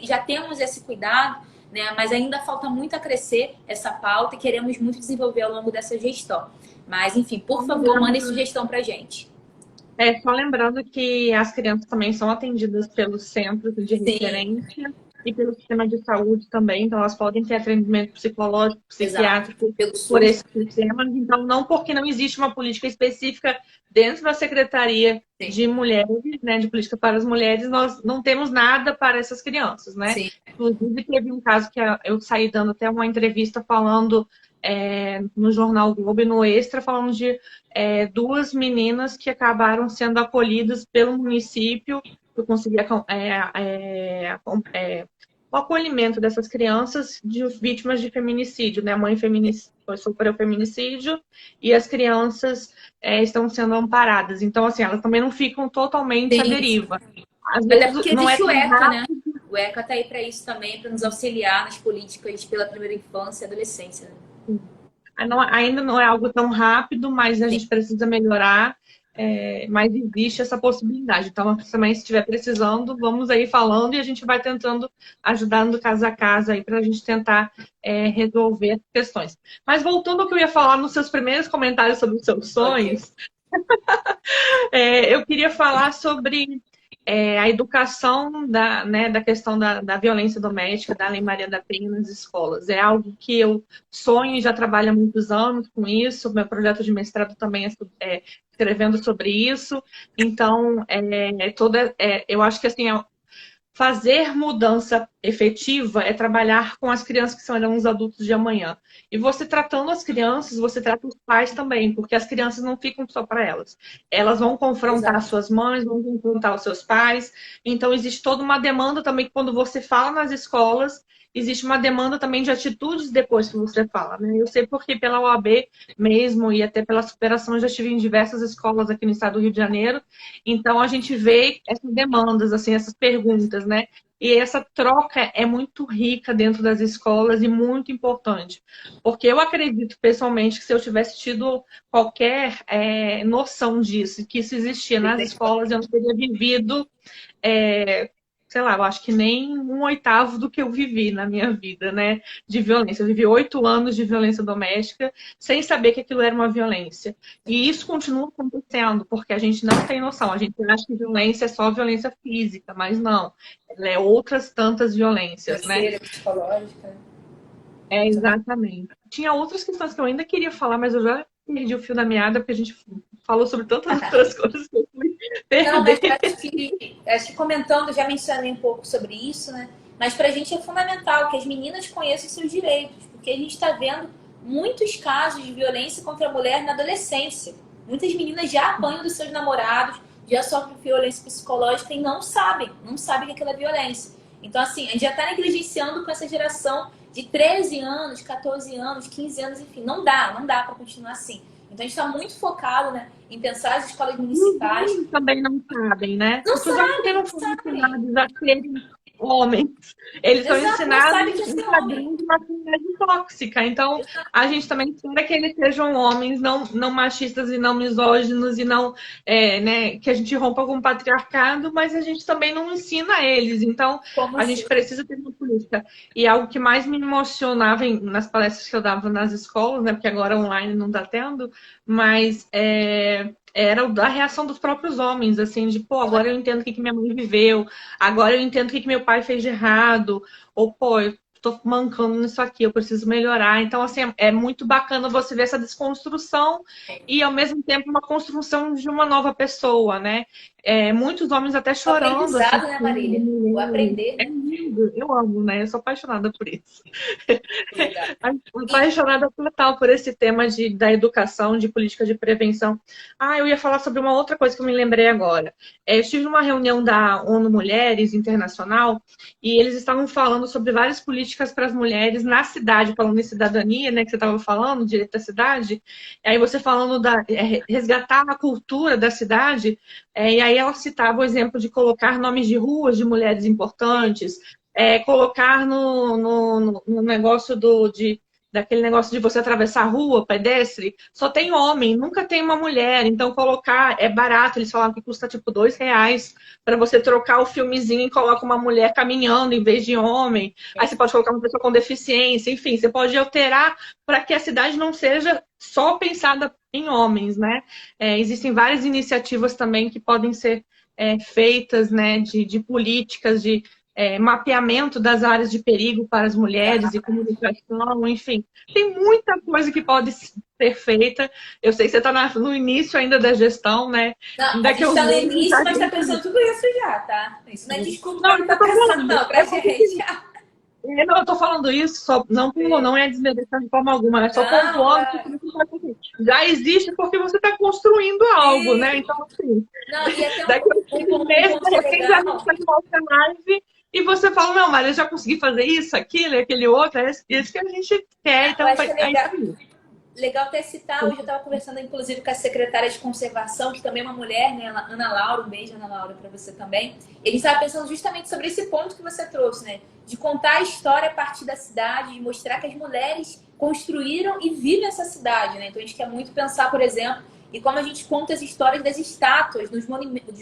já temos esse cuidado, né, mas ainda falta muito a crescer essa pauta e queremos muito desenvolver ao longo dessa gestão. Mas, enfim, por favor, mandem sugestão para a gente. Só lembrando que as crianças também são atendidas pelos centros de referência e pelo sistema de saúde também, então elas podem ter atendimento psicológico, psiquiátrico por esses sistemas. Então, não porque não existe uma política específica dentro da Secretaria de Mulheres, né, de Política para as Mulheres, nós não temos nada para essas crianças, né? Sim. Inclusive, teve um caso que eu saí dando até uma entrevista falando no Jornal Globo e no Extra, falando de 2 meninas que acabaram sendo acolhidas pelo município. Eu consegui o acolhimento dessas crianças de vítimas de feminicídio, né? A mãe sofreu feminicídio e as crianças estão sendo amparadas. Então, assim, elas também não ficam totalmente à deriva. Às Até vezes, porque não existe o ECA, rápido, né? O ECA está aí para isso também, para nos auxiliar nas políticas pela primeira infância e adolescência, né? Ainda não é algo tão rápido, mas a gente precisa melhorar. Mas existe essa possibilidade. Então, também, se estiver precisando, vamos aí falando e a gente vai tentando, ajudando casa a casa aí para a gente tentar resolver as questões. Mas voltando ao que eu ia falar nos seus primeiros comentários sobre os seus sonhos, eu queria falar sobre a educação da questão da violência doméstica, da Lei Maria da Penha nas escolas. É algo que eu sonho e já trabalho há muitos anos com isso. Meu projeto de mestrado também é escrevendo sobre isso. Então, eu acho que assim, fazer mudança efetiva é trabalhar com as crianças que serão os adultos de amanhã. E você tratando as crianças, você trata os pais também, porque as crianças não ficam só para elas. Elas vão confrontar as suas mães, vão confrontar os seus pais. Então, existe toda uma demanda também, quando você fala nas escolas, existe uma demanda também de atitudes depois que você fala, né? Eu sei porque pela OAB mesmo e até pela superação, eu já estive em diversas escolas aqui no estado do Rio de Janeiro. Então, a gente vê essas demandas, assim, essas perguntas, né? E essa troca é muito rica dentro das escolas e muito importante. Porque eu acredito, pessoalmente, que se eu tivesse tido qualquer noção disso, que isso existia nas escolas, eu não teria vivido sei lá, eu acho que nem um oitavo do que eu vivi na minha vida, né, de violência. Eu vivi 8 anos de violência doméstica sem saber que aquilo era uma violência. E isso continua acontecendo, porque a gente não tem noção. A gente acha que violência é só violência física, mas não. Ela é outras tantas violências, né? Financeira, psicológica. É, exatamente. Tinha outras questões que eu ainda queria falar, mas eu já perdi o fio da meada, porque a gente falou sobre tantas outras coisas que eu fui Não, mas perder. acho que comentando, já mencionei um pouco sobre isso, né? Mas para a gente é fundamental que as meninas conheçam seus direitos, porque a gente está vendo muitos casos de violência contra a mulher na adolescência. Muitas meninas já apanham dos seus namorados, já sofrem violência psicológica e não sabem que aquilo é violência. Então, assim, a gente já está negligenciando com essa geração de 13 anos, 14 anos, 15 anos, enfim. Não dá para continuar assim. Então, a gente está muito focado, né, em pensar as escolas municipais. Os também não sabem, né? Não Porque os homens sabem, não não foram sabem. ensinados a serem homens. Eles são Exato, não ensinados sabem que é em ser homem. padrões de masculinidade tóxica. Então, a gente também espera que eles sejam homens, não machistas e não misóginos, e não, né, que a gente rompa com o patriarcado, mas a gente também não ensina eles. Então, Como a gente se... precisa ter uma política. E algo que mais me emocionava nas palestras que eu dava nas escolas, né, porque agora online não está tendo, mas era a reação dos próprios homens, assim, de, pô, agora eu entendo o que minha mãe viveu, agora eu entendo o que meu pai fez de errado, ou, pô, eu tô mancando nisso aqui, eu preciso melhorar. Então, assim, é muito bacana você ver essa desconstrução e, ao mesmo tempo, uma construção de uma nova pessoa, né? Muitos homens até O chorando, aprendizado, né, assistindo Marília? O mulheres. aprender. É lindo, eu amo, né? Eu sou apaixonada por isso. Legal. E, Apaixonada total por esse tema da educação, de política de prevenção. Ah, eu ia falar sobre uma outra coisa que eu me lembrei agora. Eu estive numa reunião da ONU Mulheres Internacional e eles estavam falando sobre várias políticas para as mulheres na cidade, falando em cidadania, né, que você estava falando, direito da cidade. E aí você falando resgatar a cultura da cidade, e aí ela citava o exemplo de colocar nomes de ruas de mulheres importantes, colocar no negócio daquele negócio de você atravessar a rua, pedestre, só tem homem, nunca tem uma mulher. Então, colocar é barato. Eles falaram que custa tipo R$ 2 para você trocar o filmezinho e coloca uma mulher caminhando em vez de homem. Aí você pode colocar uma pessoa com deficiência, enfim, você pode alterar para que a cidade não seja só pensada em homens, né? Existem várias iniciativas também que podem ser feitas, né, de políticas, de mapeamento das áreas de perigo para as mulheres e comunicação, enfim. Tem muita coisa que pode ser feita. Eu sei que você está no início ainda da gestão, né? não, a Daqui gente a uns está no meses a início, mas está pensando gente... tudo isso já, tá? Isso não é desculpa Não, para não isso que estar eu tô pensando, falando. não, pra gente. Não, eu estou falando isso, não é desmerecendo de forma alguma, é só Não, pontuando que claro. já existe porque você está construindo algo, né? E, Então, assim, não, e até daqui a uns um meses, de ponto repente, a gente legal. faz uma outra live e você fala, não, mas eu já consegui fazer isso, aquilo, aquele outro, é isso que a gente quer, Não, eu então acho que é aí tá legal. aí. Legal até citar, hoje eu estava conversando inclusive com a secretária de conservação, que também é uma mulher, né, Ana Laura, um beijo, Ana Laura, para você também. E a gente estava pensando justamente sobre esse ponto que você trouxe, né, de contar a história a partir da cidade, de mostrar que as mulheres construíram e vivem essa cidade, né? Então a gente quer muito pensar, por exemplo, e como a gente conta as histórias das estátuas, dos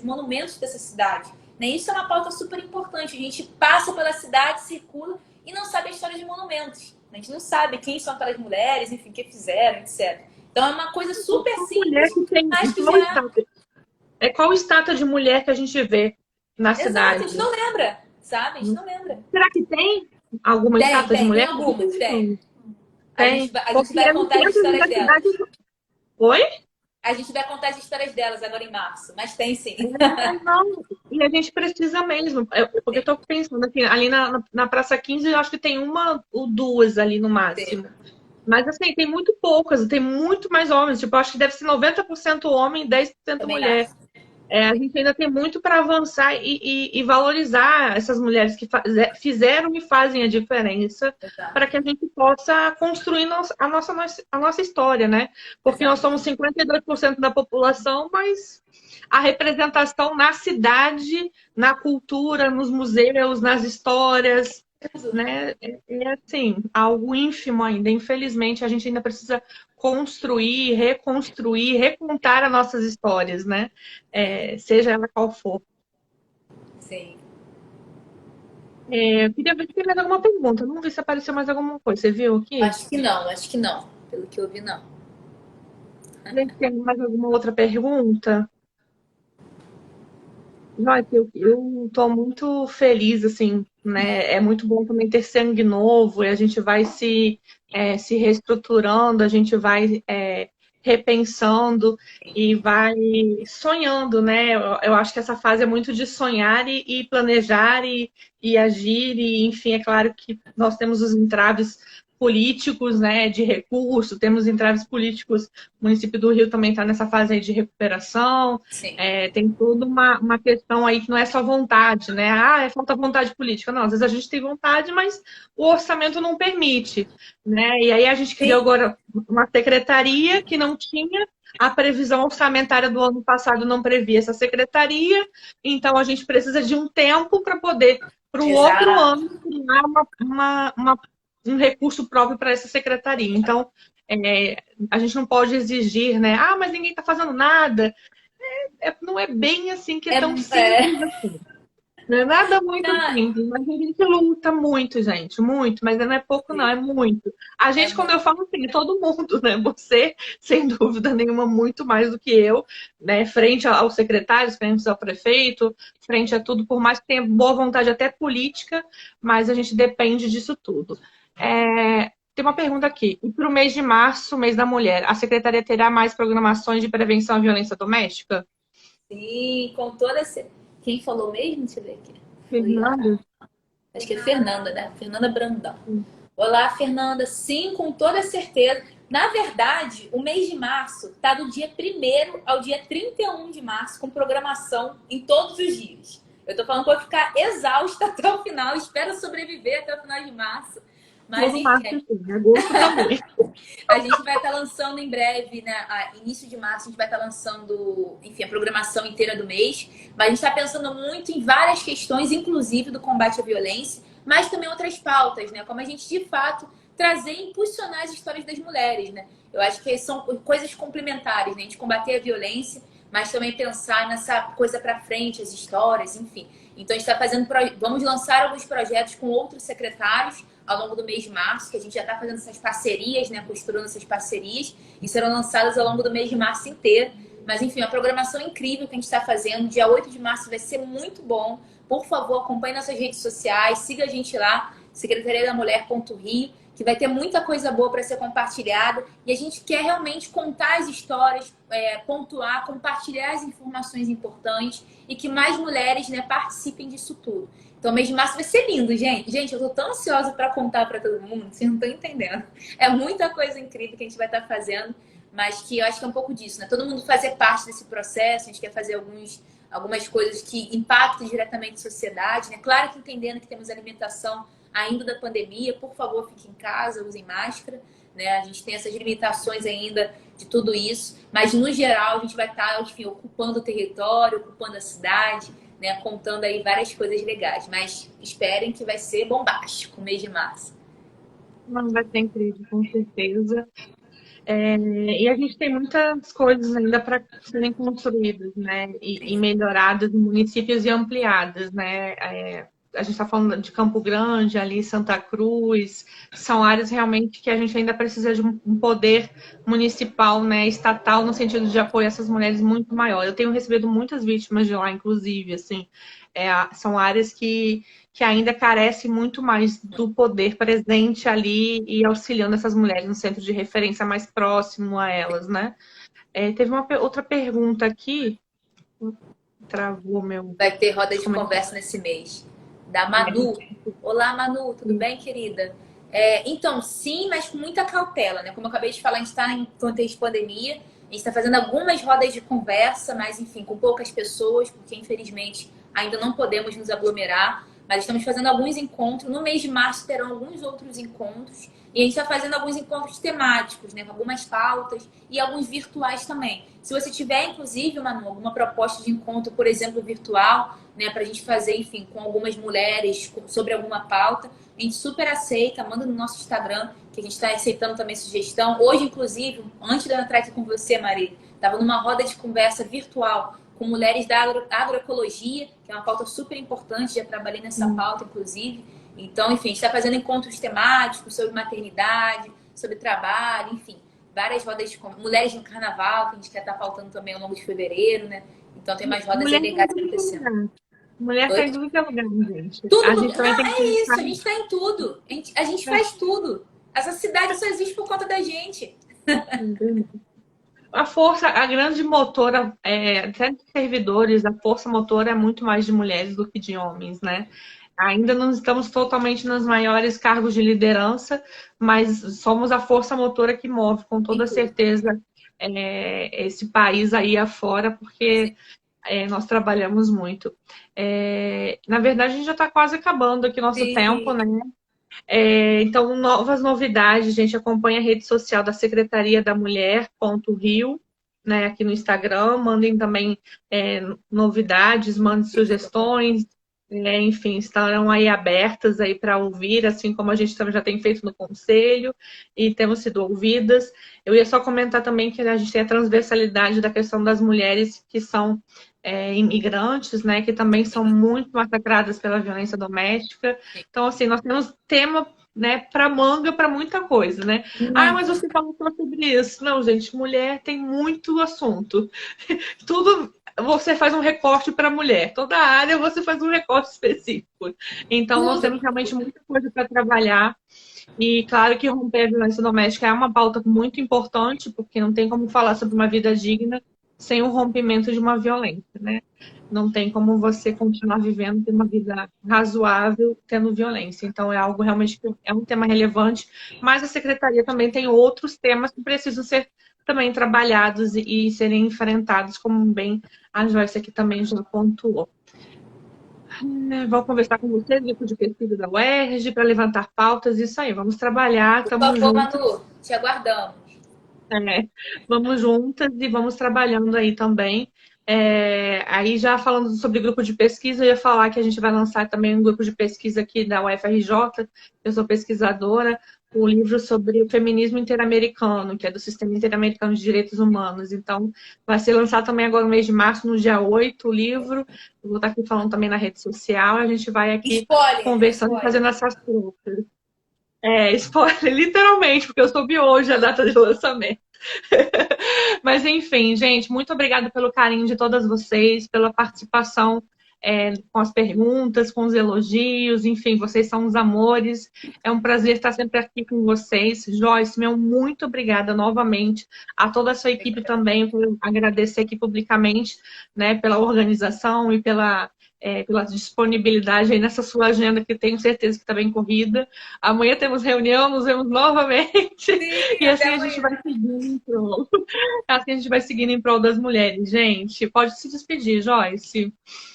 monumentos dessa cidade. Né? Isso é uma pauta super importante. A gente passa pela cidade, circula e não sabe a história de monumentos. A gente não sabe quem são aquelas mulheres, enfim, o que fizeram, etc. Então é uma coisa super Qual mulher simples, que tem mas que qual já... estátua? Qual estátua de mulher que a gente vê na Exato, a cidade? gente não lembra, sabe? A gente não lembra. Será que tem alguma estátua de Tem mulher? algumas, tem. Tem. A gente Porque vai no contar as centro histórias da cidade. delas. Oi? A gente vai contar as histórias delas agora em março, mas tem sim. Não, e a gente precisa mesmo, porque eu estou pensando aqui, ali na Praça 15, eu acho que tem uma ou duas ali no máximo. Mas assim, tem muito poucas, tem muito mais homens, tipo, eu acho que deve ser 90% homem e 10% Também mulher. acho. A gente ainda tem muito para avançar e valorizar essas mulheres que fizeram e fazem a diferença para Exato. que a gente possa construir a nossa história, né? Porque nós Exato. somos 52% da população, mas a representação na cidade, na cultura, nos museus, nas histórias, né? Assim, algo ínfimo ainda. Infelizmente, a gente ainda precisa construir, reconstruir, recontar as nossas histórias, né? Seja ela qual for. Sim. Eu queria ver se tem mais alguma pergunta. Eu não vi se apareceu mais alguma coisa. Você viu aqui? Acho que não. Pelo que eu vi, não. Ver se tem mais alguma outra pergunta. Joyce, eu tô muito feliz, assim, né? É muito bom também ter sangue novo e a gente vai se reestruturando, a gente vai repensando e vai sonhando, né? Eu acho que essa fase é muito de sonhar e planejar e agir, e enfim, é claro que nós temos os entraves políticos, né, de recurso, temos entraves políticos, o município do Rio também está nessa fase aí de recuperação, Sim. tem toda uma questão aí que não é só vontade, né? Ah, é falta vontade política. Não, às vezes a gente tem vontade, mas o orçamento não permite, né? E aí a gente criou Sim, agora uma secretaria que não tinha, a previsão orçamentária do ano passado não previa essa secretaria, então a gente precisa de um tempo para poder, para o outro exato. ano, criar um recurso próprio para essa secretaria. Então, a gente não pode exigir, né? Ah, mas ninguém está fazendo nada. Não é bem assim que é É, tão é, simples assim. Não é nada muito não, simples, mas a gente luta muito, gente, muito, mas não é pouco, não, é muito. A é gente, quando muito. eu falo assim, é todo mundo, né? Você, sem dúvida nenhuma, muito mais do que eu, né? Frente aos secretários, frente ao prefeito, frente a tudo, por mais que tenha boa vontade até política, mas a gente depende disso tudo. Tem uma pergunta aqui. E para o mês de março, mês da mulher, a secretaria terá mais programações de prevenção à violência doméstica? Sim, com toda. Quem falou mesmo? Deixa eu ver aqui. Foi Fernanda? Acho que é Fernanda, né? Fernanda Brandão. Olá, Fernanda. Sim, com toda certeza. Na verdade, o mês de março está do dia 1º ao dia 31 de março, com programação em todos os dias. Eu tô falando que eu vou ficar exausta até o final, espero sobreviver até o final de março. Mas, Todo março, enfim, sim. Agosto também. a gente vai estar lançando em breve, né? Início de março, a gente vai estar lançando, enfim, a programação inteira do mês. Mas a gente está pensando muito em várias questões, inclusive do combate à violência, mas também outras pautas, né? Como a gente, de fato, trazer e impulsionar as histórias das mulheres, né? Eu acho que são coisas complementares, né? A gente combater a violência, mas também pensar nessa coisa para frente, as histórias, enfim. Então, a gente está fazendo, vamos lançar alguns projetos com outros secretários ao longo do mês de março, que a gente já está fazendo essas parcerias, né, costurando essas parcerias, e serão lançadas ao longo do mês de março inteiro. Mas, enfim, a programação incrível que a gente está fazendo. Dia 8 de março vai ser muito bom. Por favor, acompanhe nossas redes sociais, siga a gente lá, Secretaria da Mulher.rio, que vai ter muita coisa boa para ser compartilhada. E a gente quer realmente contar as histórias, pontuar, compartilhar as informações importantes e que mais mulheres, né, participem disso tudo. Então, o mês de março vai ser lindo, gente. Gente, eu tô tão ansiosa para contar para todo mundo, vocês não estão entendendo. É muita coisa incrível que a gente vai estar fazendo, mas que eu acho que é um pouco disso, né? Todo mundo fazer parte desse processo, a gente quer fazer algumas coisas que impactem diretamente a sociedade, né? Claro que entendendo que temos alimentação ainda da pandemia, por favor, fiquem em casa, usem máscara, né? A gente tem essas limitações ainda de tudo isso, mas no geral a gente vai estar, enfim, ocupando o território, ocupando a cidade, né, contando aí várias coisas legais. Mas esperem que vai ser bombástico o mês de março. Não, vai ser incrível, com certeza. E a gente tem muitas coisas ainda para serem construídas, né? E melhoradas em municípios e ampliadas, né? A gente está falando de Campo Grande, ali Santa Cruz, são áreas realmente que a gente ainda precisa de um poder municipal, né, estatal, no sentido de apoio a essas mulheres muito maior. Eu tenho recebido muitas vítimas de lá, inclusive, assim, são áreas que ainda carecem muito mais do poder presente ali e auxiliando essas mulheres no centro de referência mais próximo a elas, né? Teve uma outra pergunta aqui, travou meu Vai ter roda de comentário. conversa nesse mês. Da Manu. Olá, Manu, tudo bem, querida? Então, sim, mas com muita cautela, né? Como eu acabei de falar, a gente está em contexto de pandemia, a gente está fazendo algumas rodas de conversa, mas enfim, com poucas pessoas, porque infelizmente ainda não podemos nos aglomerar, mas estamos fazendo alguns encontros. No mês de março terão alguns outros encontros, e a gente está fazendo alguns encontros temáticos, né? Com algumas pautas e alguns virtuais também. Se você tiver, inclusive, Manu, alguma proposta de encontro, por exemplo, virtual, né, para a gente fazer, enfim, com algumas mulheres, sobre alguma pauta, a gente super aceita, manda no nosso Instagram, que a gente está aceitando também sugestão. Hoje, inclusive, antes de eu entrar aqui com você, Maria, estava numa roda de conversa virtual com mulheres da agroecologia, que é uma pauta super importante, já trabalhei nessa pauta, inclusive. Então, enfim, a gente está fazendo encontros temáticos sobre maternidade, sobre trabalho, enfim, várias rodas de mulheres no carnaval, que a gente quer estar pautando também ao longo de fevereiro, né? Então tem mais rodas aí legais acontecendo. Mulher está em tudo que é lugar, gente. Tudo A gente também tem que isso, a gente está em tudo. A gente faz tudo. Essa cidade só existe por conta da gente. A força, a grande motora, até de servidores, a força motora é muito mais de mulheres do que de homens, né? Ainda não estamos totalmente nos maiores cargos de liderança, mas somos a força motora que move, com toda certeza, esse país aí afora, porque nós trabalhamos muito. Na verdade, a gente já está quase acabando aqui nosso tempo, né? Então, novas novidades, a gente acompanha a rede social da Secretaria da Mulher, Rio, né, aqui no Instagram. Mandem também novidades, mandem sugestões, enfim, estarão aí abertas aí para ouvir, assim como a gente também já tem feito no Conselho e temos sido ouvidas. Eu ia só comentar também que a gente tem a transversalidade da questão das mulheres que são imigrantes, né, que também são muito massacradas pela violência doméstica. Então, assim, nós temos tema, né, para manga, para muita coisa, né? Ah, mas você falou sobre isso. Não, gente, mulher tem muito assunto. Tudo você faz um recorte para mulher. Toda área você faz um recorte específico. Então, nós temos realmente muita coisa para trabalhar. E claro que romper a violência doméstica é uma pauta muito importante, porque não tem como falar sobre uma vida digna sem o rompimento de uma violência, né? Não tem como você continuar vivendo uma vida razoável tendo violência. Então, é algo realmente que é um tema relevante, mas a Secretaria também tem outros temas que precisam ser também trabalhados e serem enfrentados, como bem a Joyce aqui também já pontuou. Vou conversar com vocês, grupo de pesquisa da UERJ, para levantar pautas, isso aí, vamos trabalhar, estamos juntos. Manu, te aguardamos. Vamos juntas e vamos trabalhando aí também. Aí já falando sobre grupo de pesquisa, eu ia falar que a gente vai lançar também um grupo de pesquisa aqui da UFRJ, eu sou pesquisadora, um livro sobre o feminismo interamericano, que é do Sistema Interamericano de Direitos Humanos. Então, vai ser lançado também agora no mês de março, no dia 8, o livro. Eu vou estar aqui falando também na rede social, a gente vai aqui conversando e fazendo essas trocas. Spoiler, literalmente, porque eu soube hoje a data de lançamento. Mas enfim, gente, muito obrigada pelo carinho de todas vocês, pela participação com as perguntas, com os elogios, enfim, vocês são os amores. É um prazer estar sempre aqui com vocês. Joyce, meu muito obrigada novamente a toda a sua equipe também, por agradecer aqui publicamente, né, pela organização e pela disponibilidade aí nessa sua agenda, que tenho certeza que está bem corrida. Amanhã temos reunião, nos vemos novamente. Sim, e assim a gente vai seguindo em prol. Assim a gente vai seguindo em prol das mulheres. Gente, pode se despedir, Joyce.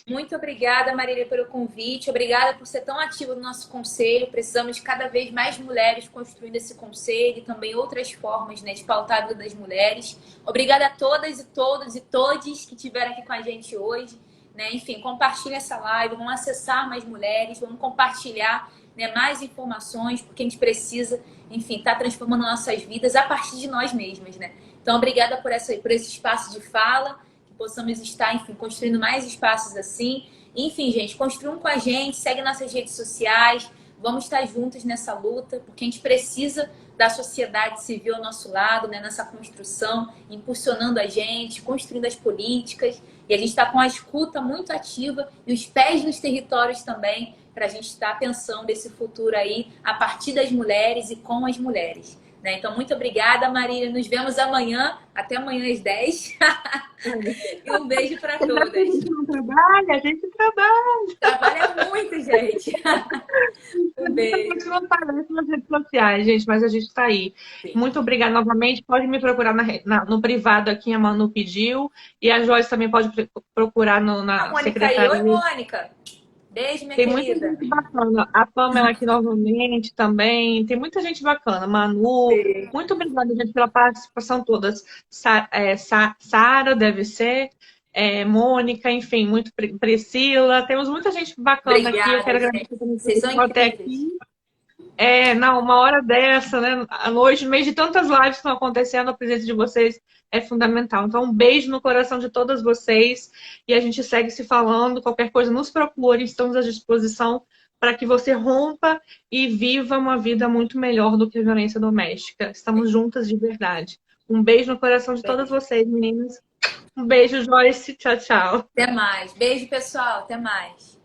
Muito obrigada, Marília, pelo convite. Obrigada por ser tão ativa no nosso conselho. Precisamos de cada vez mais mulheres construindo esse conselho e também outras formas, né, de pautar a vida das mulheres. Obrigada a todas e todos e todes que estiveram aqui com a gente hoje. Né? Enfim, compartilhe essa live, vamos acessar mais mulheres, vamos compartilhar, né, mais informações, porque a gente precisa, enfim, estar transformando nossas vidas a partir de nós mesmas, né? Então, obrigada por esse espaço de fala, que possamos estar, enfim, construindo mais espaços assim. Enfim, gente, construam com a gente, segue nossas redes sociais, vamos estar juntos nessa luta, porque a gente precisa da sociedade civil ao nosso lado, né, nessa construção, impulsionando a gente, construindo as políticas. E a gente está com a escuta muito ativa e os pés nos territórios também, para a gente estar pensando esse futuro aí a partir das mulheres e com as mulheres. Né? Então, muito obrigada, Marília. Nos vemos amanhã. Até amanhã às 10. E um beijo para todas. A gente não trabalha, a gente trabalha. Trabalha muito, gente. Um beijo. A gente não aparece nas redes sociais, gente, mas a gente está aí. Sim. Muito obrigada novamente. Pode me procurar no privado aqui, a Manu pediu. E a Joyce também pode procurar na secretaria. Oi, Mônica. Beijo, minha querida. Tem muita gente bacana. A Pamela aqui novamente também. Tem muita gente bacana. Manu, sim. Muito obrigada, gente, pela participação todas. Sara, deve ser. Mônica, enfim, muito Priscila. Temos muita gente bacana. Obrigada, aqui. Eu quero agradecer também por até aqui. Não, uma hora dessa, né? À noite, no meio de tantas lives que estão acontecendo, a presença de vocês é fundamental. Então, um beijo no coração de todas vocês e a gente segue se falando. Qualquer coisa, nos procure, estamos à disposição para que você rompa e viva uma vida muito melhor do que a violência doméstica. Estamos juntas de verdade. Um beijo no coração de todas vocês, meninas. Um beijo, Joyce. Tchau, tchau. Até mais. Beijo, pessoal. Até mais.